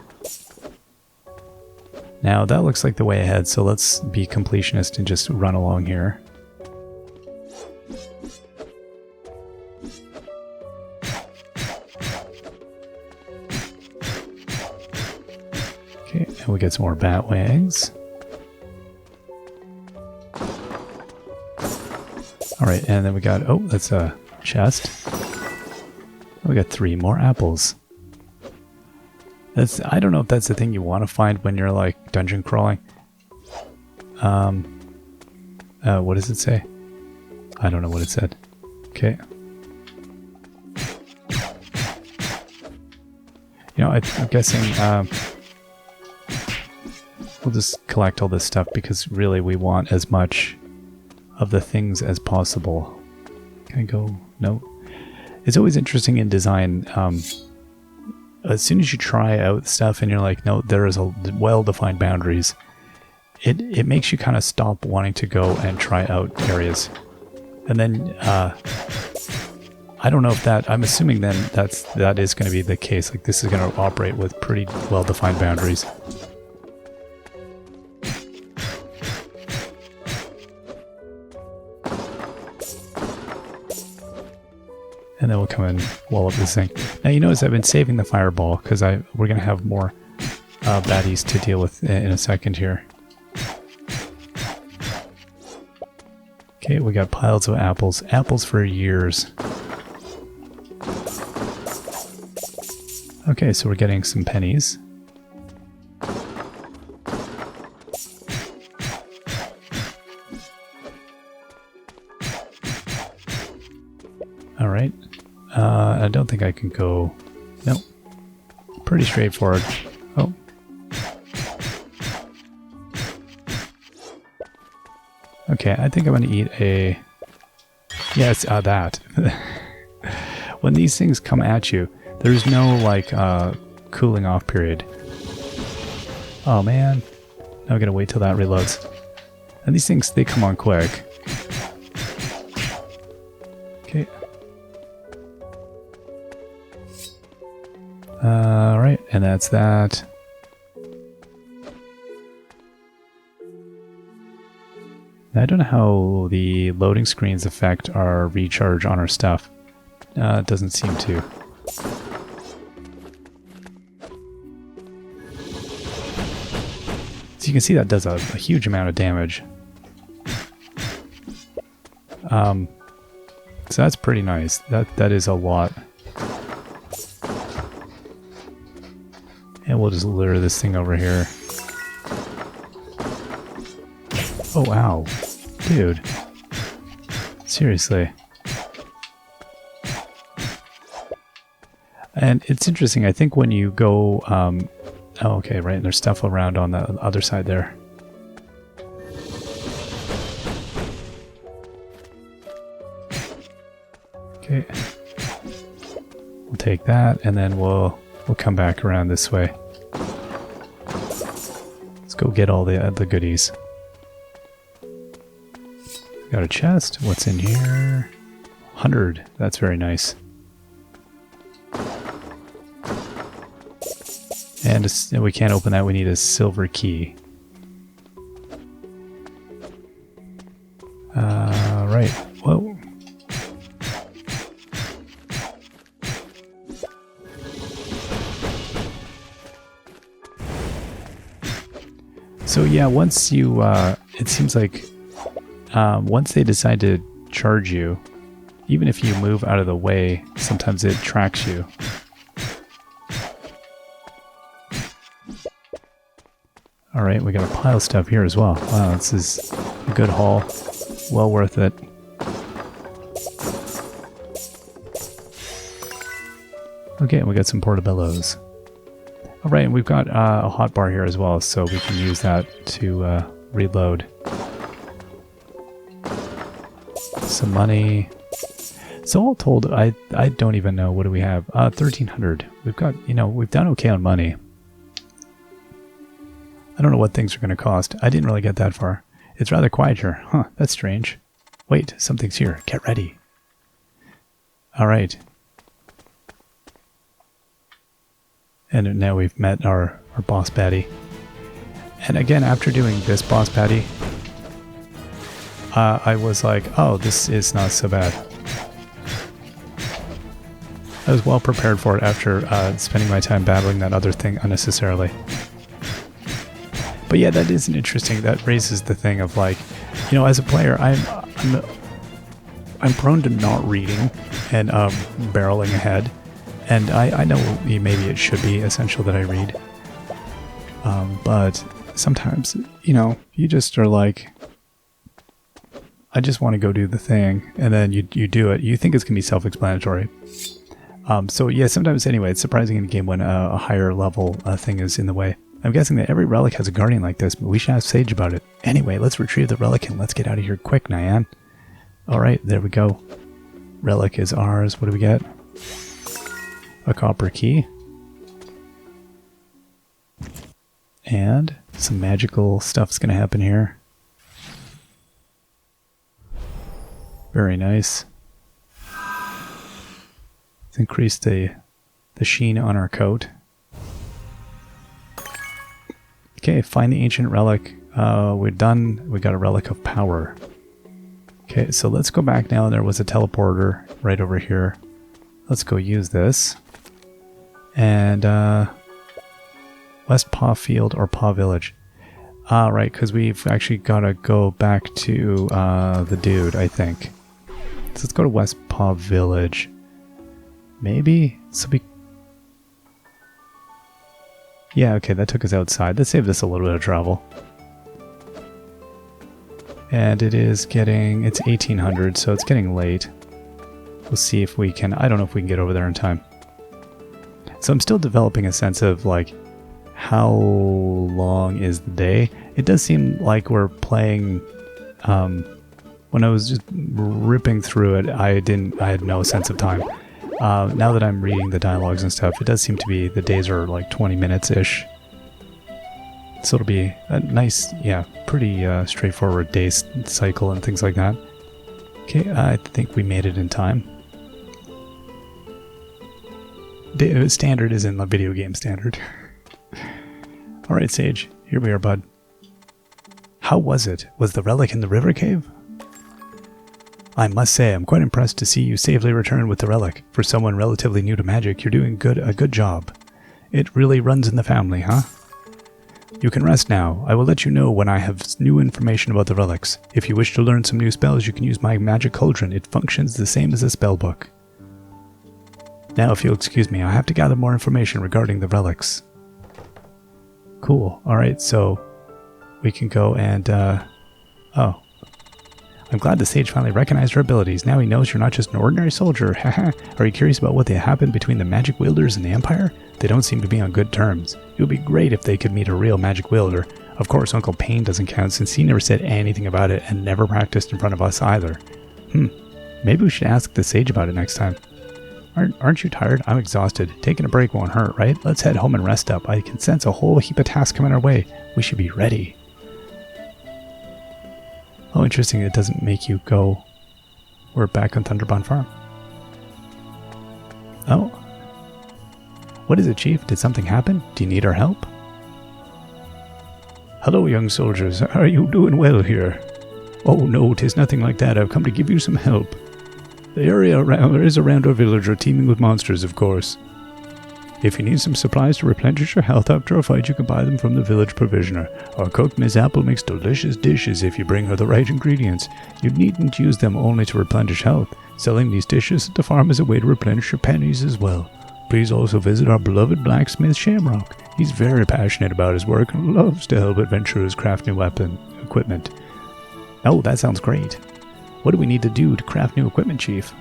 Now, that looks like the way ahead, so let's be completionist and just run along here. Okay, and we get some more Batwings. Alright, and then we got, oh, that's a chest. We got 3 more apples. I don't know if that's the thing you want to find when you're like dungeon crawling. What does it say? I don't know what it said. Okay. You know, I'm guessing we'll just collect all this stuff because really we want as much of the things as possible. Can I go? No. It's always interesting in design. As soon as you try out stuff and you're like, no, there is a well-defined boundaries, it makes you kind of stop wanting to go and try out areas. And then, I don't know if that, I'm assuming then that is going to be the case. Like, this is going to operate with pretty well-defined boundaries. And then we'll come and wall up this thing. Now you notice I've been saving the fireball because we're going to have more baddies to deal with in a second here. Okay, we got piles of apples. Apples for years. Okay, so we're getting some pennies. Alright. I don't think I can go... Nope. Pretty straightforward. Oh. Okay, I think I'm going to eat a... Yes, that. When these things come at you, there's no, like, cooling off period. Oh, man. Now I'm going to wait till that reloads. And these things, they come on quick. Okay. Alright, and that's that. I don't know how the loading screens affect our recharge on our stuff. It doesn't seem to. So you can see that does a huge amount of damage. So that's pretty nice. That is a lot. And we'll just lure this thing over here. Oh, ow. Dude. Seriously. And it's interesting, I think when you go... oh, okay, right, and there's stuff around on the other side there. Okay. We'll take that, and then we'll come back around this way. Let's go get all the goodies. Got a chest. What's in here? 100. That's very nice. And we can't open that. We need a silver key. Right. So yeah, once you, it seems like once they decide to charge you, even if you move out of the way, sometimes it tracks you. Alright, we got a pile of stuff here as well. Wow, this is a good haul. Well worth it. Okay, we got some portobellos. Alright, and we've got a hot bar here as well, so we can use that to reload. Some money. So all told, I don't even know. What do we have? 1,300. We've got, you know, we've done okay on money. I don't know what things are going to cost. I didn't really get that far. It's rather quiet here. Huh, that's strange. Wait, something's here. Get ready. Alright. And now we've met our boss baddie. And again, after doing this boss baddie, I was like, oh, this is not so bad. I was well prepared for it after spending my time battling that other thing unnecessarily. But yeah, that is an interesting, that raises the thing of like, you know, as a player, I'm prone to not reading and barreling ahead. And I know maybe it should be essential that I read. But sometimes, you know, you just are like, I just want to go do the thing. And then you do it. You think it's going to be self-explanatory. So yeah, sometimes anyway, it's surprising in a game when a higher level thing is in the way. I'm guessing that every relic has a guardian like this, but we should ask Sage about it. Anyway, let's retrieve the relic and let's get out of here quick, Nyan. Alright, there we go. Relic is ours. What do we get? A copper key. And some magical stuff's going to happen here. Very nice. Let's increase the sheen on our coat. Okay, find the ancient relic. We're done. We got a relic of power. Okay, so let's go back now. There was a teleporter right over here. Let's go use this. And West Paw Field or Paw Village. Right, because we've actually got to go back to the dude, I think. So let's go to West Paw Village. Maybe? So we... Yeah, okay, that took us outside. That saved us a little bit of travel. And it is getting... It's 1800, so it's getting late. We'll see if we can... I don't know if we can get over there in time. So I'm still developing a sense of, like, how long is the day? It does seem like we're playing... when I was just ripping through it, I had no sense of time. Now that I'm reading the dialogues and stuff, it does seem to be the days are like 20 minutes-ish. So it'll be a nice, yeah, pretty straightforward day cycle and things like that. Okay, I think we made it in time. Standard is in the video game standard. Alright, Sage, here we are, bud. How was it? Was the relic in the river cave? I must say, I'm quite impressed to see you safely return with the relic. For someone relatively new to magic, you're doing a good job. It really runs in the family, huh? You can rest now. I will let you know when I have new information about the relics. If you wish to learn some new spells, you can use my magic cauldron. It functions the same as a spell book. Now, if you'll excuse me, I have to gather more information regarding the relics. Cool. Alright, so we can go and, oh. I'm glad the sage finally recognized her abilities. Now he knows you're not just an ordinary soldier. Haha. Are you curious about what happened between the magic wielders and the Empire? They don't seem to be on good terms. It would be great if they could meet a real magic wielder. Of course, Uncle Payne doesn't count since he never said anything about it and never practiced in front of us either. Maybe we should ask the sage about it next time. Aren't you tired? I'm exhausted. Taking a break won't hurt, right? Let's head home and rest up. I can sense a whole heap of tasks coming our way. We should be ready. Oh, interesting. It doesn't make you go... We're back on Thunderbond Farm. Oh. What is it, Chief? Did something happen? Do you need our help? Hello, young soldiers. Are you doing well here? Oh, no, 'tis nothing like that. I've come to give you some help. The area around our village are teeming with monsters, of course. If you need some supplies to replenish your health after a fight, you can buy them from the village provisioner. Our cook, Miss Apple, makes delicious dishes if you bring her the right ingredients. You needn't use them only to replenish health. Selling these dishes at the farm is a way to replenish your pennies as well. Please also visit our beloved blacksmith Shamrock. He's very passionate about his work and loves to help adventurers craft new equipment. Oh, that sounds great. What do we need to do to craft new equipment, Chief?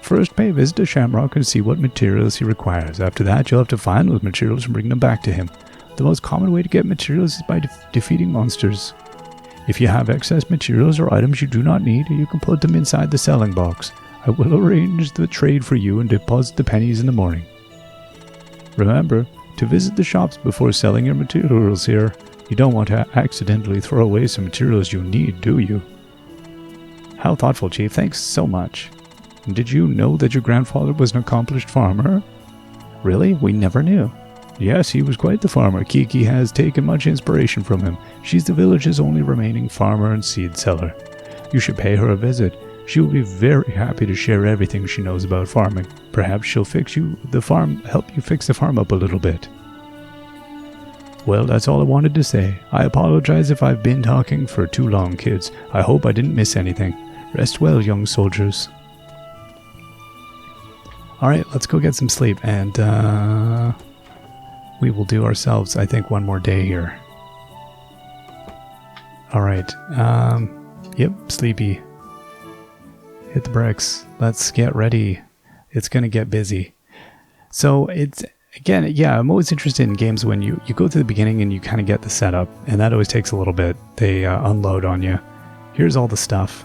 First, pay a visit to Shamrock and see what materials he requires. After that, you'll have to find those materials and bring them back to him. The most common way to get materials is by defeating monsters. If you have excess materials or items you do not need, you can put them inside the selling box. I will arrange the trade for you and deposit the pennies in the morning. Remember to visit the shops before selling your materials here. You don't want to accidentally throw away some materials you need, do you? How thoughtful, Chief. Thanks so much. Did you know that your grandfather was an accomplished farmer? Really? We never knew. Yes, he was quite the farmer. Kiki has taken much inspiration from him. She's the village's only remaining farmer and seed seller. You should pay her a visit. She will be very happy to share everything she knows about farming. Perhaps she'll help you fix the farm up a little bit. Well, that's all I wanted to say. I apologize if I've been talking for too long, kids. I hope I didn't miss anything. Rest well, young soldiers. Alright, let's go get some sleep, and we will do ourselves, I think, one more day here. Alright, yep, sleepy. Hit the bricks. Let's get ready. It's gonna get busy. So, it's, again, yeah, I'm always interested in games when you go to the beginning and you kind of get the setup, and that always takes a little bit. They unload on you. Here's all the stuff.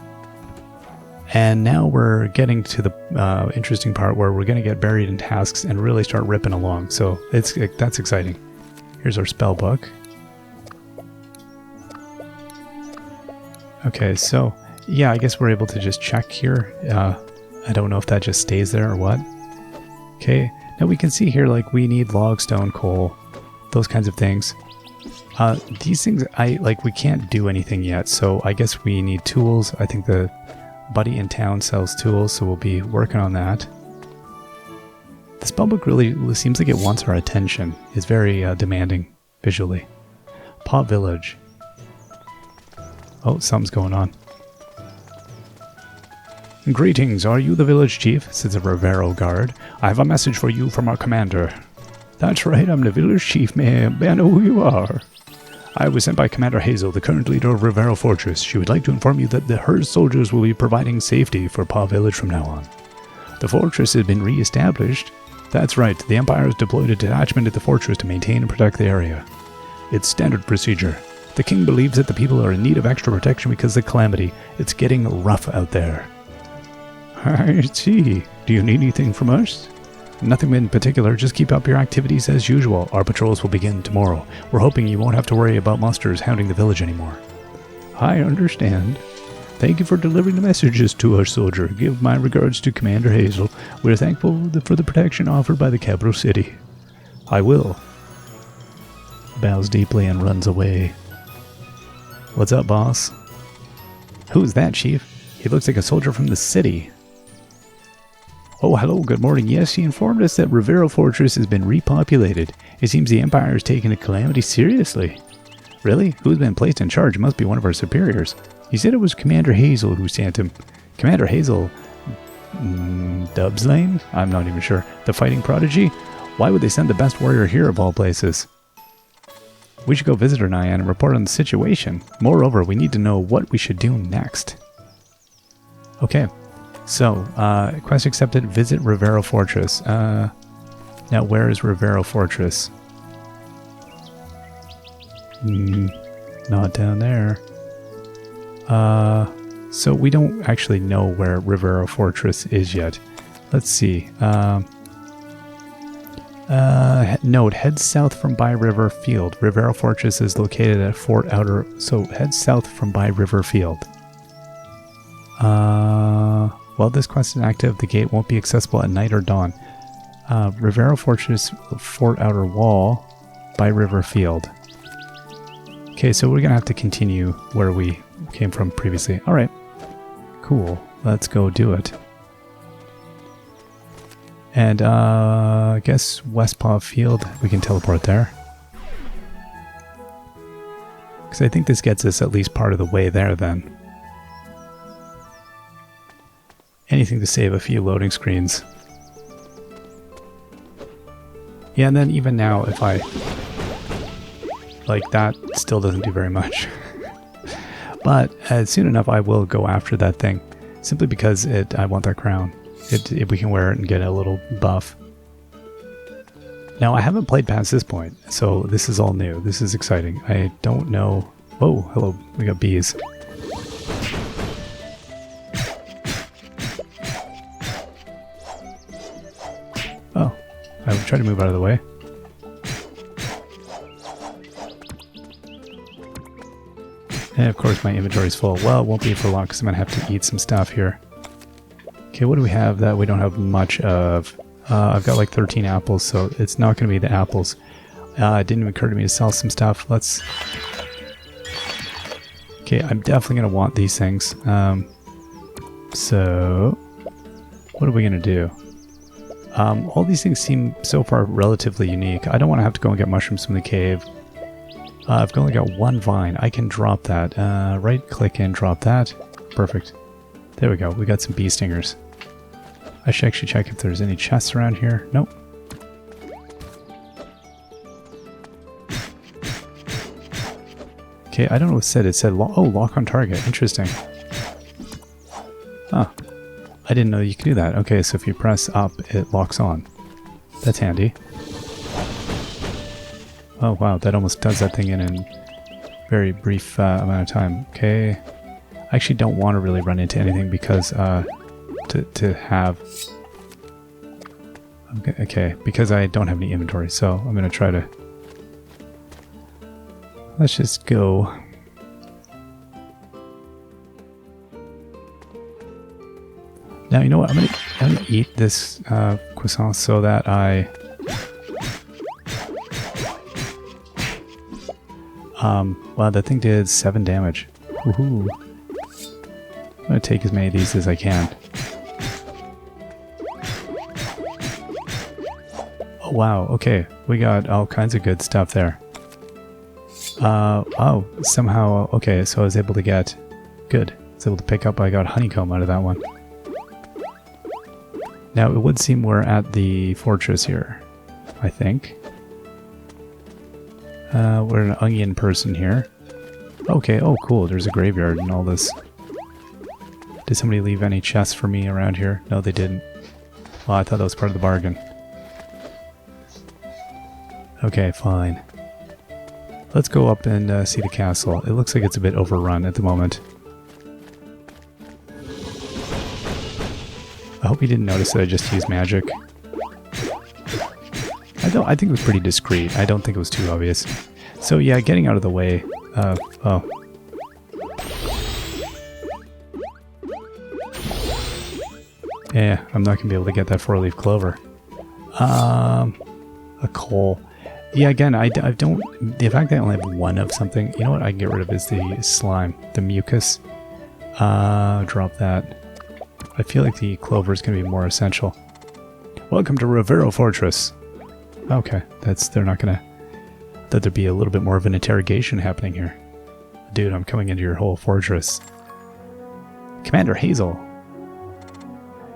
And now we're getting to the interesting part where we're going to get buried in tasks and really start ripping along. So that's exciting. Here's our spell book. Okay, so yeah, I guess we're able to just check here. I don't know if that just stays there or what. Okay, now we can see here, like, we need log, stone, coal, those kinds of things. These things, we can't do anything yet, so I guess we need tools. I think the buddy in town sells tools, so we'll be working on that. The spellbook really seems like it wants our attention. It's very demanding visually. Paw Village. Oh, something's going on. Greetings, are you the village chief? Says the Rivera guard. I have a message for you from our commander. That's right, I'm the village chief, ma'am. I know who you are. I was sent by Commander Hazel, the current leader of Rivera Fortress. She would like to inform you that her soldiers will be providing safety for Paw Village from now on. The fortress has been re-established. That's right, the Empire has deployed a detachment at the fortress to maintain and protect the area. It's standard procedure. The king believes that the people are in need of extra protection because of the Calamity. It's getting rough out there. I see. Do you need anything from us? Nothing in particular, just keep up your activities as usual. Our patrols will begin tomorrow. We're hoping you won't have to worry about monsters hounding the village anymore. I understand. Thank you for delivering the messages to our soldier. Give my regards to Commander Hazel. We're thankful for the protection offered by the capital city. I will. Bows deeply and runs away. What's up, boss? Who's that, Chief? He looks like a soldier from the city. Oh, hello, good morning. Yes, he informed us that Rivera Fortress has been repopulated. It seems the Empire has taken the Calamity seriously. Really? Who's been placed in charge? It must be one of our superiors. He said it was Commander Hazel who sent him. Commander Hazel? Dubslane? I'm not even sure. The fighting prodigy? Why would they send the best warrior here of all places? We should go visit her, Nyan, and report on the situation. Moreover, we need to know what we should do next. Okay. So, quest accepted, visit Rivera Fortress. Now, where is Rivera Fortress? Not down there. So we don't actually know where Rivera Fortress is yet. Let's see. Note, head south from By River Field. Rivera Fortress is located at Fort Outer... So, head south from By River Field. While this quest is active, the gate won't be accessible at night or dawn. Rivera Fortress, Fort Outer Wall, By River Field. Okay, so we're going to have to continue where we came from previously. Alright, cool. Let's go do it. And I guess West Paw Field, we can teleport there. Because I think this gets us at least part of the way there then. Anything to save a few loading screens. Yeah, and then even now, if I... like, that still doesn't do very much. But soon enough, I will go after that thing. Simply because I want that crown. If we can wear it and get a little buff. Now, I haven't played past this point, so this is all new. This is exciting. I don't know... Whoa, hello. We got bees. Oh, I will try to move out of the way. And of course my inventory's full. Well, it won't be for long because I'm going to have to eat some stuff here. Okay, what do we have that we don't have much of? I've got like 13 apples, so it's not going to be the apples. It didn't even occur to me to sell some stuff. Let's... Okay, I'm definitely going to want these things. So, what are we going to do? All these things seem so far relatively unique. I don't want to have to go and get mushrooms from the cave. I've only got one vine. I can drop that. Right click and drop that. Perfect. There we go. We got some bee stingers. I should actually check if there's any chests around here. Nope. Okay, I don't know what it said. It said, oh, lock on target. Interesting. Huh. I didn't know you could do that. Okay, so if you press up, it locks on. That's handy. Oh, wow, that almost does that thing in a very brief amount of time. Okay. I actually don't want to really run into anything because to have... Okay, because I don't have any inventory, so I'm going to try to... Let's just go. Now, you know what? I'm gonna eat this croissant so that I... wow, that thing did 7 damage. Woohoo. I'm gonna take as many of these as I can. Oh, wow, okay. We got all kinds of good stuff there. Oh, somehow, okay, so I was able to get... Good. I was able to pick up, I got honeycomb out of that one. Now, it would seem we're at the fortress here, I think. We're an onion person here. Okay, oh cool, there's a graveyard and all this. Did somebody leave any chests for me around here? No, they didn't. Well, I thought that was part of the bargain. Okay, fine. Let's go up and see the castle. It looks like it's a bit overrun at the moment. I hope you didn't notice that I just used magic. I think it was pretty discreet. I don't think it was too obvious. So yeah, getting out of the way. Oh. Yeah, I'm not going to be able to get that 4-leaf clover. A coal. Yeah, again, I don't... The fact that I only have one of something... You know what I can get rid of is the slime. The mucus. Drop that. I feel like the clover is going to be more essential. Welcome to Rivera Fortress. Okay, they're not going to... That there'd be a little bit more of an interrogation happening here. Dude, I'm coming into your whole fortress. Commander Hazel.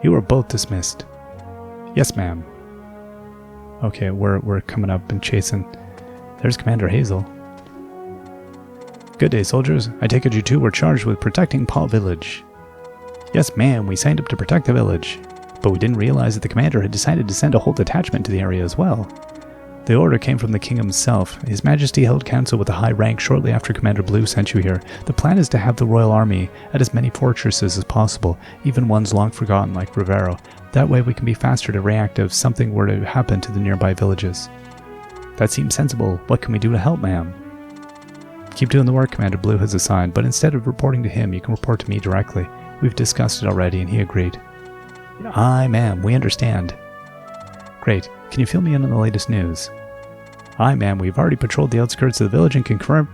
You were both dismissed. Yes, ma'am. Okay, we're coming up and chasing. There's Commander Hazel. Good day, soldiers. I take it you two were charged with protecting Paw Village. Yes, ma'am, we signed up to protect the village. But we didn't realize that the commander had decided to send a whole detachment to the area as well. The order came from the king himself. His Majesty held council with the high rank shortly after Commander Blue sent you here. The plan is to have the royal army at as many fortresses as possible, even ones long forgotten like Rivera. That way we can be faster to react if something were to happen to the nearby villages. That seems sensible. What can we do to help, ma'am? Keep doing the work Commander Blue has assigned, but instead of reporting to him, you can report to me directly. We've discussed it already and he agreed. Aye, ma'am, we understand. Great. Can you fill me in on the latest news? Aye, ma'am, we've already patrolled the outskirts of the village and confirm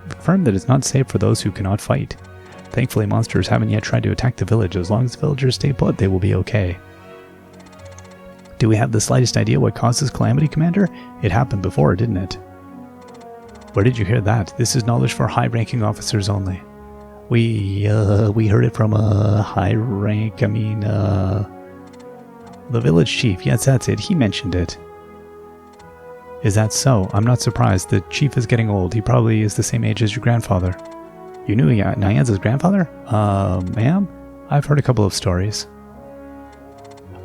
that it's not safe for those who cannot fight. Thankfully, monsters haven't yet tried to attack the village. As long as the villagers stay put, they will be okay. Do we have the slightest idea what caused this calamity, Commander? It happened before, didn't it? Where did you hear that? This is knowledge for high-ranking officers only. We heard it from a high rank, the village chief. Yes, that's it. He mentioned it. Is that so? I'm not surprised. The chief is getting old. He probably is the same age as your grandfather. You knew Nyanza's grandfather? Ma'am? I've heard a couple of stories.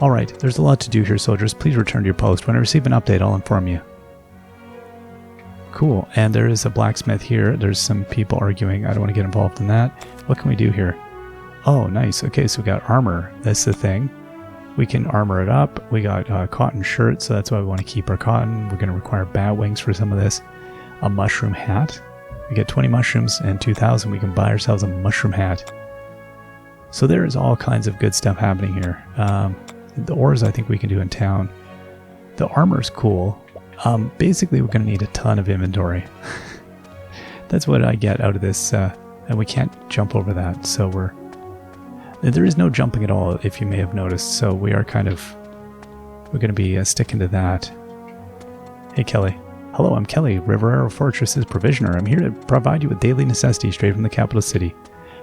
Alright, there's a lot to do here, soldiers. Please return to your post. When I receive an update, I'll inform you. Cool. And there is a blacksmith here. There's some people arguing. I don't want to get involved in that. What can we do here? Oh, nice. Okay, so we got armor. That's the thing. We can armor it up. We got cotton shirt, so that's why we want to keep our cotton. We're going to require bat wings for some of this. A mushroom hat. We get 20 mushrooms and 2,000. We can buy ourselves a mushroom hat. So there is all kinds of good stuff happening here. The ores I think we can do in town. The armor's cool. Basically, we're going to need a ton of inventory. That's what I get out of this. And we can't jump over that, so there is no jumping at all, if you may have noticed. So we are we're going to be sticking to that. Hey, Kelly. Hello, I'm Kelly, Rivera Fortress's provisioner. I'm here to provide you with daily necessities straight from the capital city.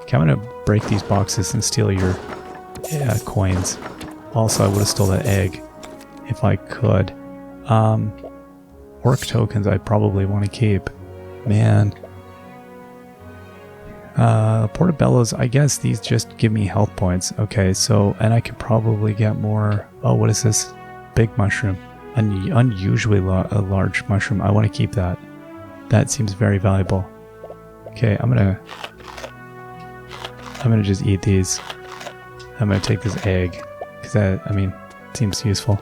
Okay, I'm going to break these boxes and steal your coins. Also, I would have stole that egg if I could. Orc tokens I probably want to keep. Man. Portobello's, I guess these just give me health points. Okay, so, and I could probably get more. Oh, what is this? Big mushroom. An unusually a large mushroom. I want to keep that. That seems very valuable. Okay, I'm gonna just eat these. I'm gonna take this egg because that, it seems useful.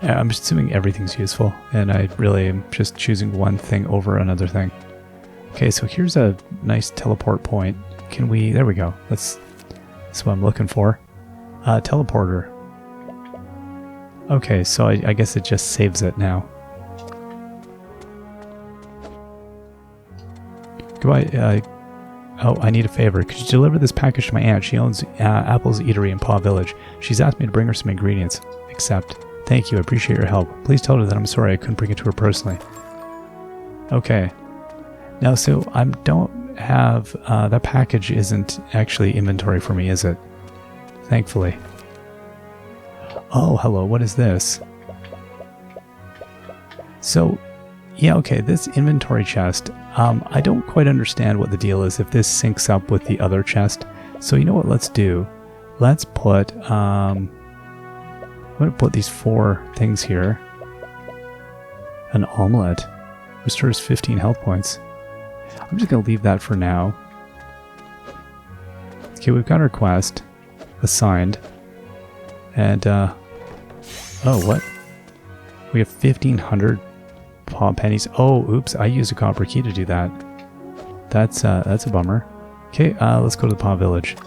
Yeah, I'm assuming everything's useful, and I really am just choosing one thing over another thing. Okay, so here's a nice teleport point. Can we? There we go. That's what I'm looking for. Teleporter. Okay, so I guess it just saves it now. Goodbye. Oh, I need a favor. Could you deliver this package to my aunt? She owns Apple's Eatery in Paw Village. She's asked me to bring her some ingredients. Accept. Thank you. I appreciate your help. Please tell her that I'm sorry I couldn't bring it to her personally. Okay. Now, so I don't have... that package isn't actually inventory for me, is it? Thankfully. Oh, hello. What is this? So... yeah, okay, this inventory chest, I don't quite understand what the deal is if this syncs up with the other chest. So you know what let's do? Let's put, I'm going to put these 4 things here. An omelet. Restores 15 health points. I'm just going to leave that for now. Okay, we've got our quest assigned. And, oh, what? We have 1,500 paw pennies. Oh, oops, I used a copper key to do that. That's a bummer. Okay, let's go to the Paw Village.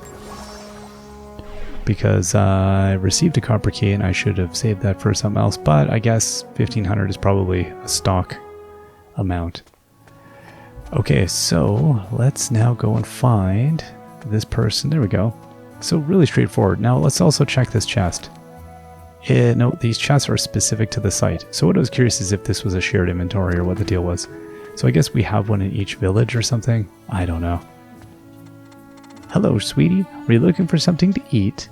Because I received a copper key and I should have saved that for something else, but I guess 1,500 is probably a stock amount. Okay, so let's now go and find this person. There we go. So really straightforward. Now let's also check this chest. No, these chests are specific to the site. So what I was curious is if this was a shared inventory or what the deal was. So I guess we have one in each village or something. I don't know. Hello, sweetie. Are you looking for something to eat?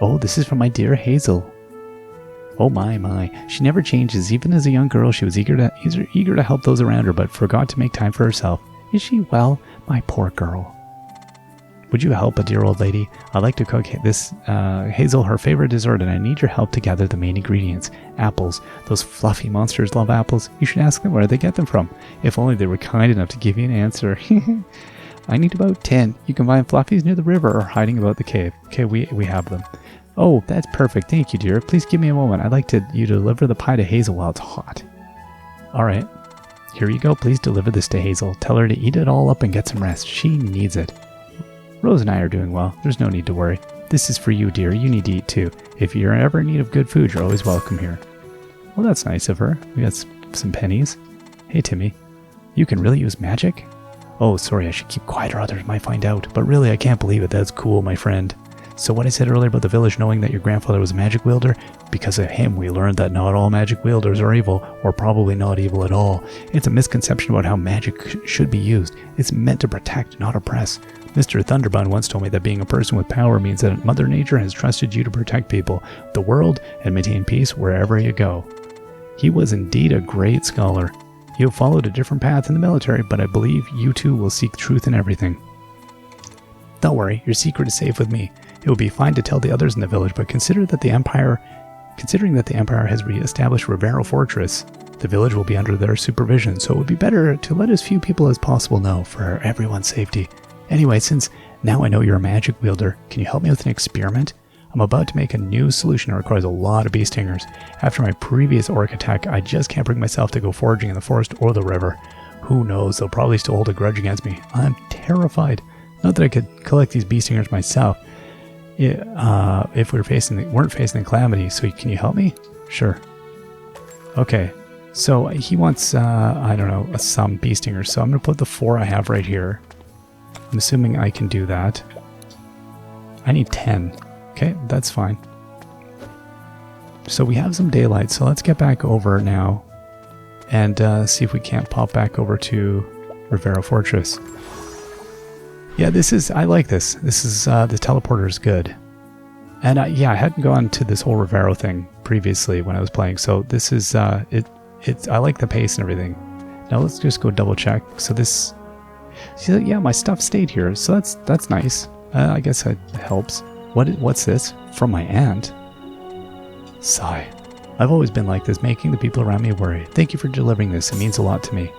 Oh, this is from my dear Hazel. Oh my. She never changes. Even as a young girl, she was eager to help those around her, but forgot to make time for herself. Is she well? My poor girl. Would you help a dear old lady? I'd like to cook this Hazel her favorite dessert, and I need your help to gather the main ingredients. Apples. Those fluffy monsters love apples. You should ask them where they get them from. If only they were kind enough to give you an answer. I need about 10. You can find fluffies near the river or hiding about the cave. Okay, we have them. Oh, that's perfect. Thank you, dear. Please give me a moment. I'd like you to deliver the pie to Hazel while it's hot. All right. Here you go. Please deliver this to Hazel. Tell her to eat it all up and get some rest. She needs it. Rose and I are doing well. There's no need to worry. This is for you, dear. You need to eat too. If you're ever in need of good food, you're always welcome here. Well, that's nice of her. We got some pennies. Hey, Timmy. You can really use magic? Oh, sorry, I should keep quiet or others might find out. But really, I can't believe it. That's cool, my friend. So what I said earlier about the village knowing that your grandfather was a magic wielder, because of him we learned that not all magic wielders are evil, or probably not evil at all. It's a misconception about how magic should be used. It's meant to protect, not oppress. Mr. Thunderbun once told me that being a person with power means that Mother Nature has trusted you to protect people, the world, and maintain peace wherever you go. He was indeed a great scholar. You have followed a different path in the military, but I believe you too will seek truth in everything. Don't worry, your secret is safe with me. It would be fine to tell the others in the village, but considering that the Empire has re-established Rivera Fortress, the village will be under their supervision, so it would be better to let as few people as possible know for everyone's safety. Anyway, since now I know you're a magic wielder, can you help me with an experiment? I'm about to make a new solution that requires a lot of bee stingers. After my previous orc attack, I just can't bring myself to go foraging in the forest or the river. Who knows, they'll probably still hold a grudge against me. I'm terrified. Not that I could collect these bee stingers myself, if we weren't facing the Calamity, so can you help me? Sure. Okay, so he wants, I don't know, some bee stingers, so I'm going to put the 4 I have right here. I'm assuming I can do that. I need 10. Okay, that's fine. So we have some daylight, so let's get back over now and see if we can't pop back over to Rivera Fortress. Yeah, I like this. This is, the teleporter is good. And yeah, I hadn't gone to this whole Rivera thing previously when I was playing, so this is, I like the pace and everything. Now let's just go double check. So this, yeah, my stuff stayed here, so that's nice. I guess it helps. What's this? From my aunt? Sigh. I've always been like this, making the people around me worry. Thank you for delivering this. It means a lot to me.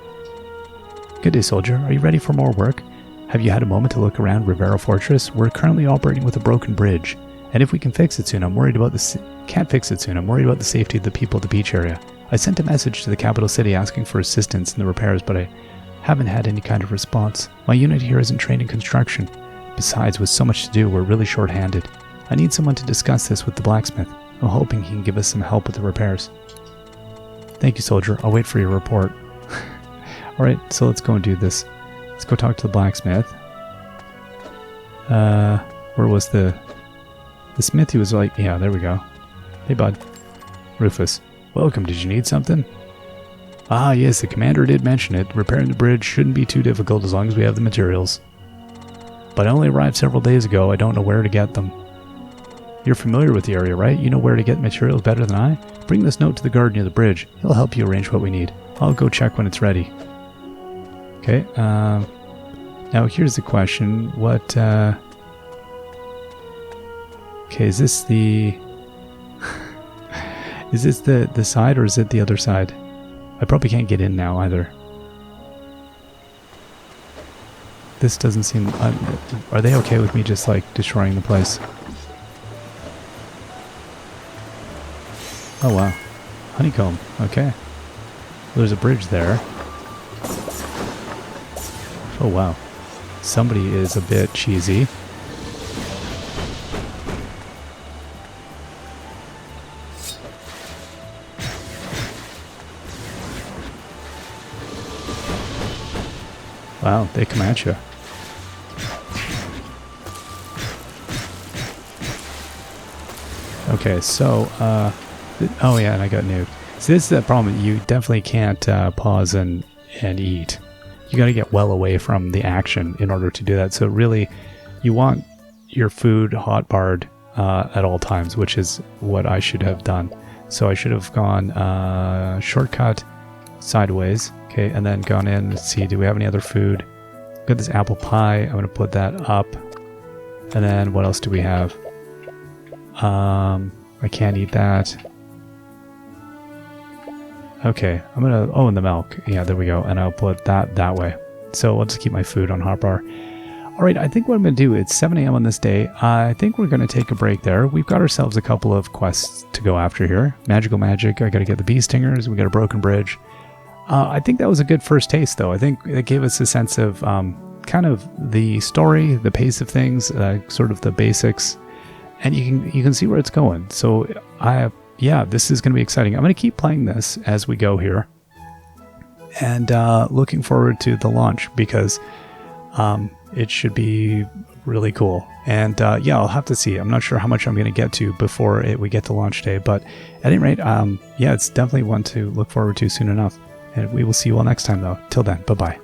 Good day, soldier. Are you ready for more work? Have you had a moment to look around Rivera Fortress? We're currently operating with a broken bridge, and if we can fix it soon, I'm worried about can't fix it soon. I'm worried about the safety of the people of the beach area. I sent a message to the capital city asking for assistance in the repairs, but I haven't had any kind of response. My unit here isn't trained in construction. Besides, with so much to do, we're really short-handed. I need someone to discuss this with the blacksmith. I'm hoping he can give us some help with the repairs. Thank you, soldier. I'll wait for your report. Alright, so let's go and do this. Let's go talk to the blacksmith. Where was the smith? He was like, yeah, there we go. Hey, bud. Rufus. Welcome. Did you need something? Ah, yes, the commander did mention it. Repairing the bridge shouldn't be too difficult as long as we have the materials. But I only arrived several days ago. I don't know where to get them. You're familiar with the area, right? You know where to get materials better than I? Bring this note to the guard near the bridge. He'll help you arrange what we need. I'll go check when it's ready. Okay, now here's the question. What, okay, is this the... is this the side or is it the other side? I probably can't get in now either. This doesn't seem... are they okay with me just, like, destroying the place? Oh, wow. Honeycomb. Okay. There's a bridge there. Oh, wow. Somebody is a bit cheesy. Wow, they come at you. Okay, so, oh yeah, and I got nuked. So this is the problem. You definitely can't pause and eat. You got to get well away from the action in order to do that. So really, you want your food hotbarred at all times, which is what I should have done. So I should have gone shortcut sideways, okay, and then gone in. Let's see, do we have any other food? Got this apple pie. I'm going to put that up. And then what else do we have? I can't eat that. Okay, I'm gonna... oh, and the milk. Yeah, there we go. And I'll put that way. So I'll just keep my food on hotbar. Alright, I think what I'm going to do, it's 7 a.m. on this day. I think we're going to take a break there. We've got ourselves a couple of quests to go after here. Magical magic. I got to get the bee stingers. We got a broken bridge. I think that was a good first taste, though. I think it gave us a sense of kind of the story, the pace of things, sort of the basics. And you can see where it's going. So yeah, this is going to be exciting. I'm going to keep playing this as we go here. And looking forward to the launch because it should be really cool. And yeah, I'll have to see. I'm not sure how much I'm going to get to before we get to launch day, but at any rate, yeah, it's definitely one to look forward to soon enough. And we will see you all next time, though. Till then, bye-bye.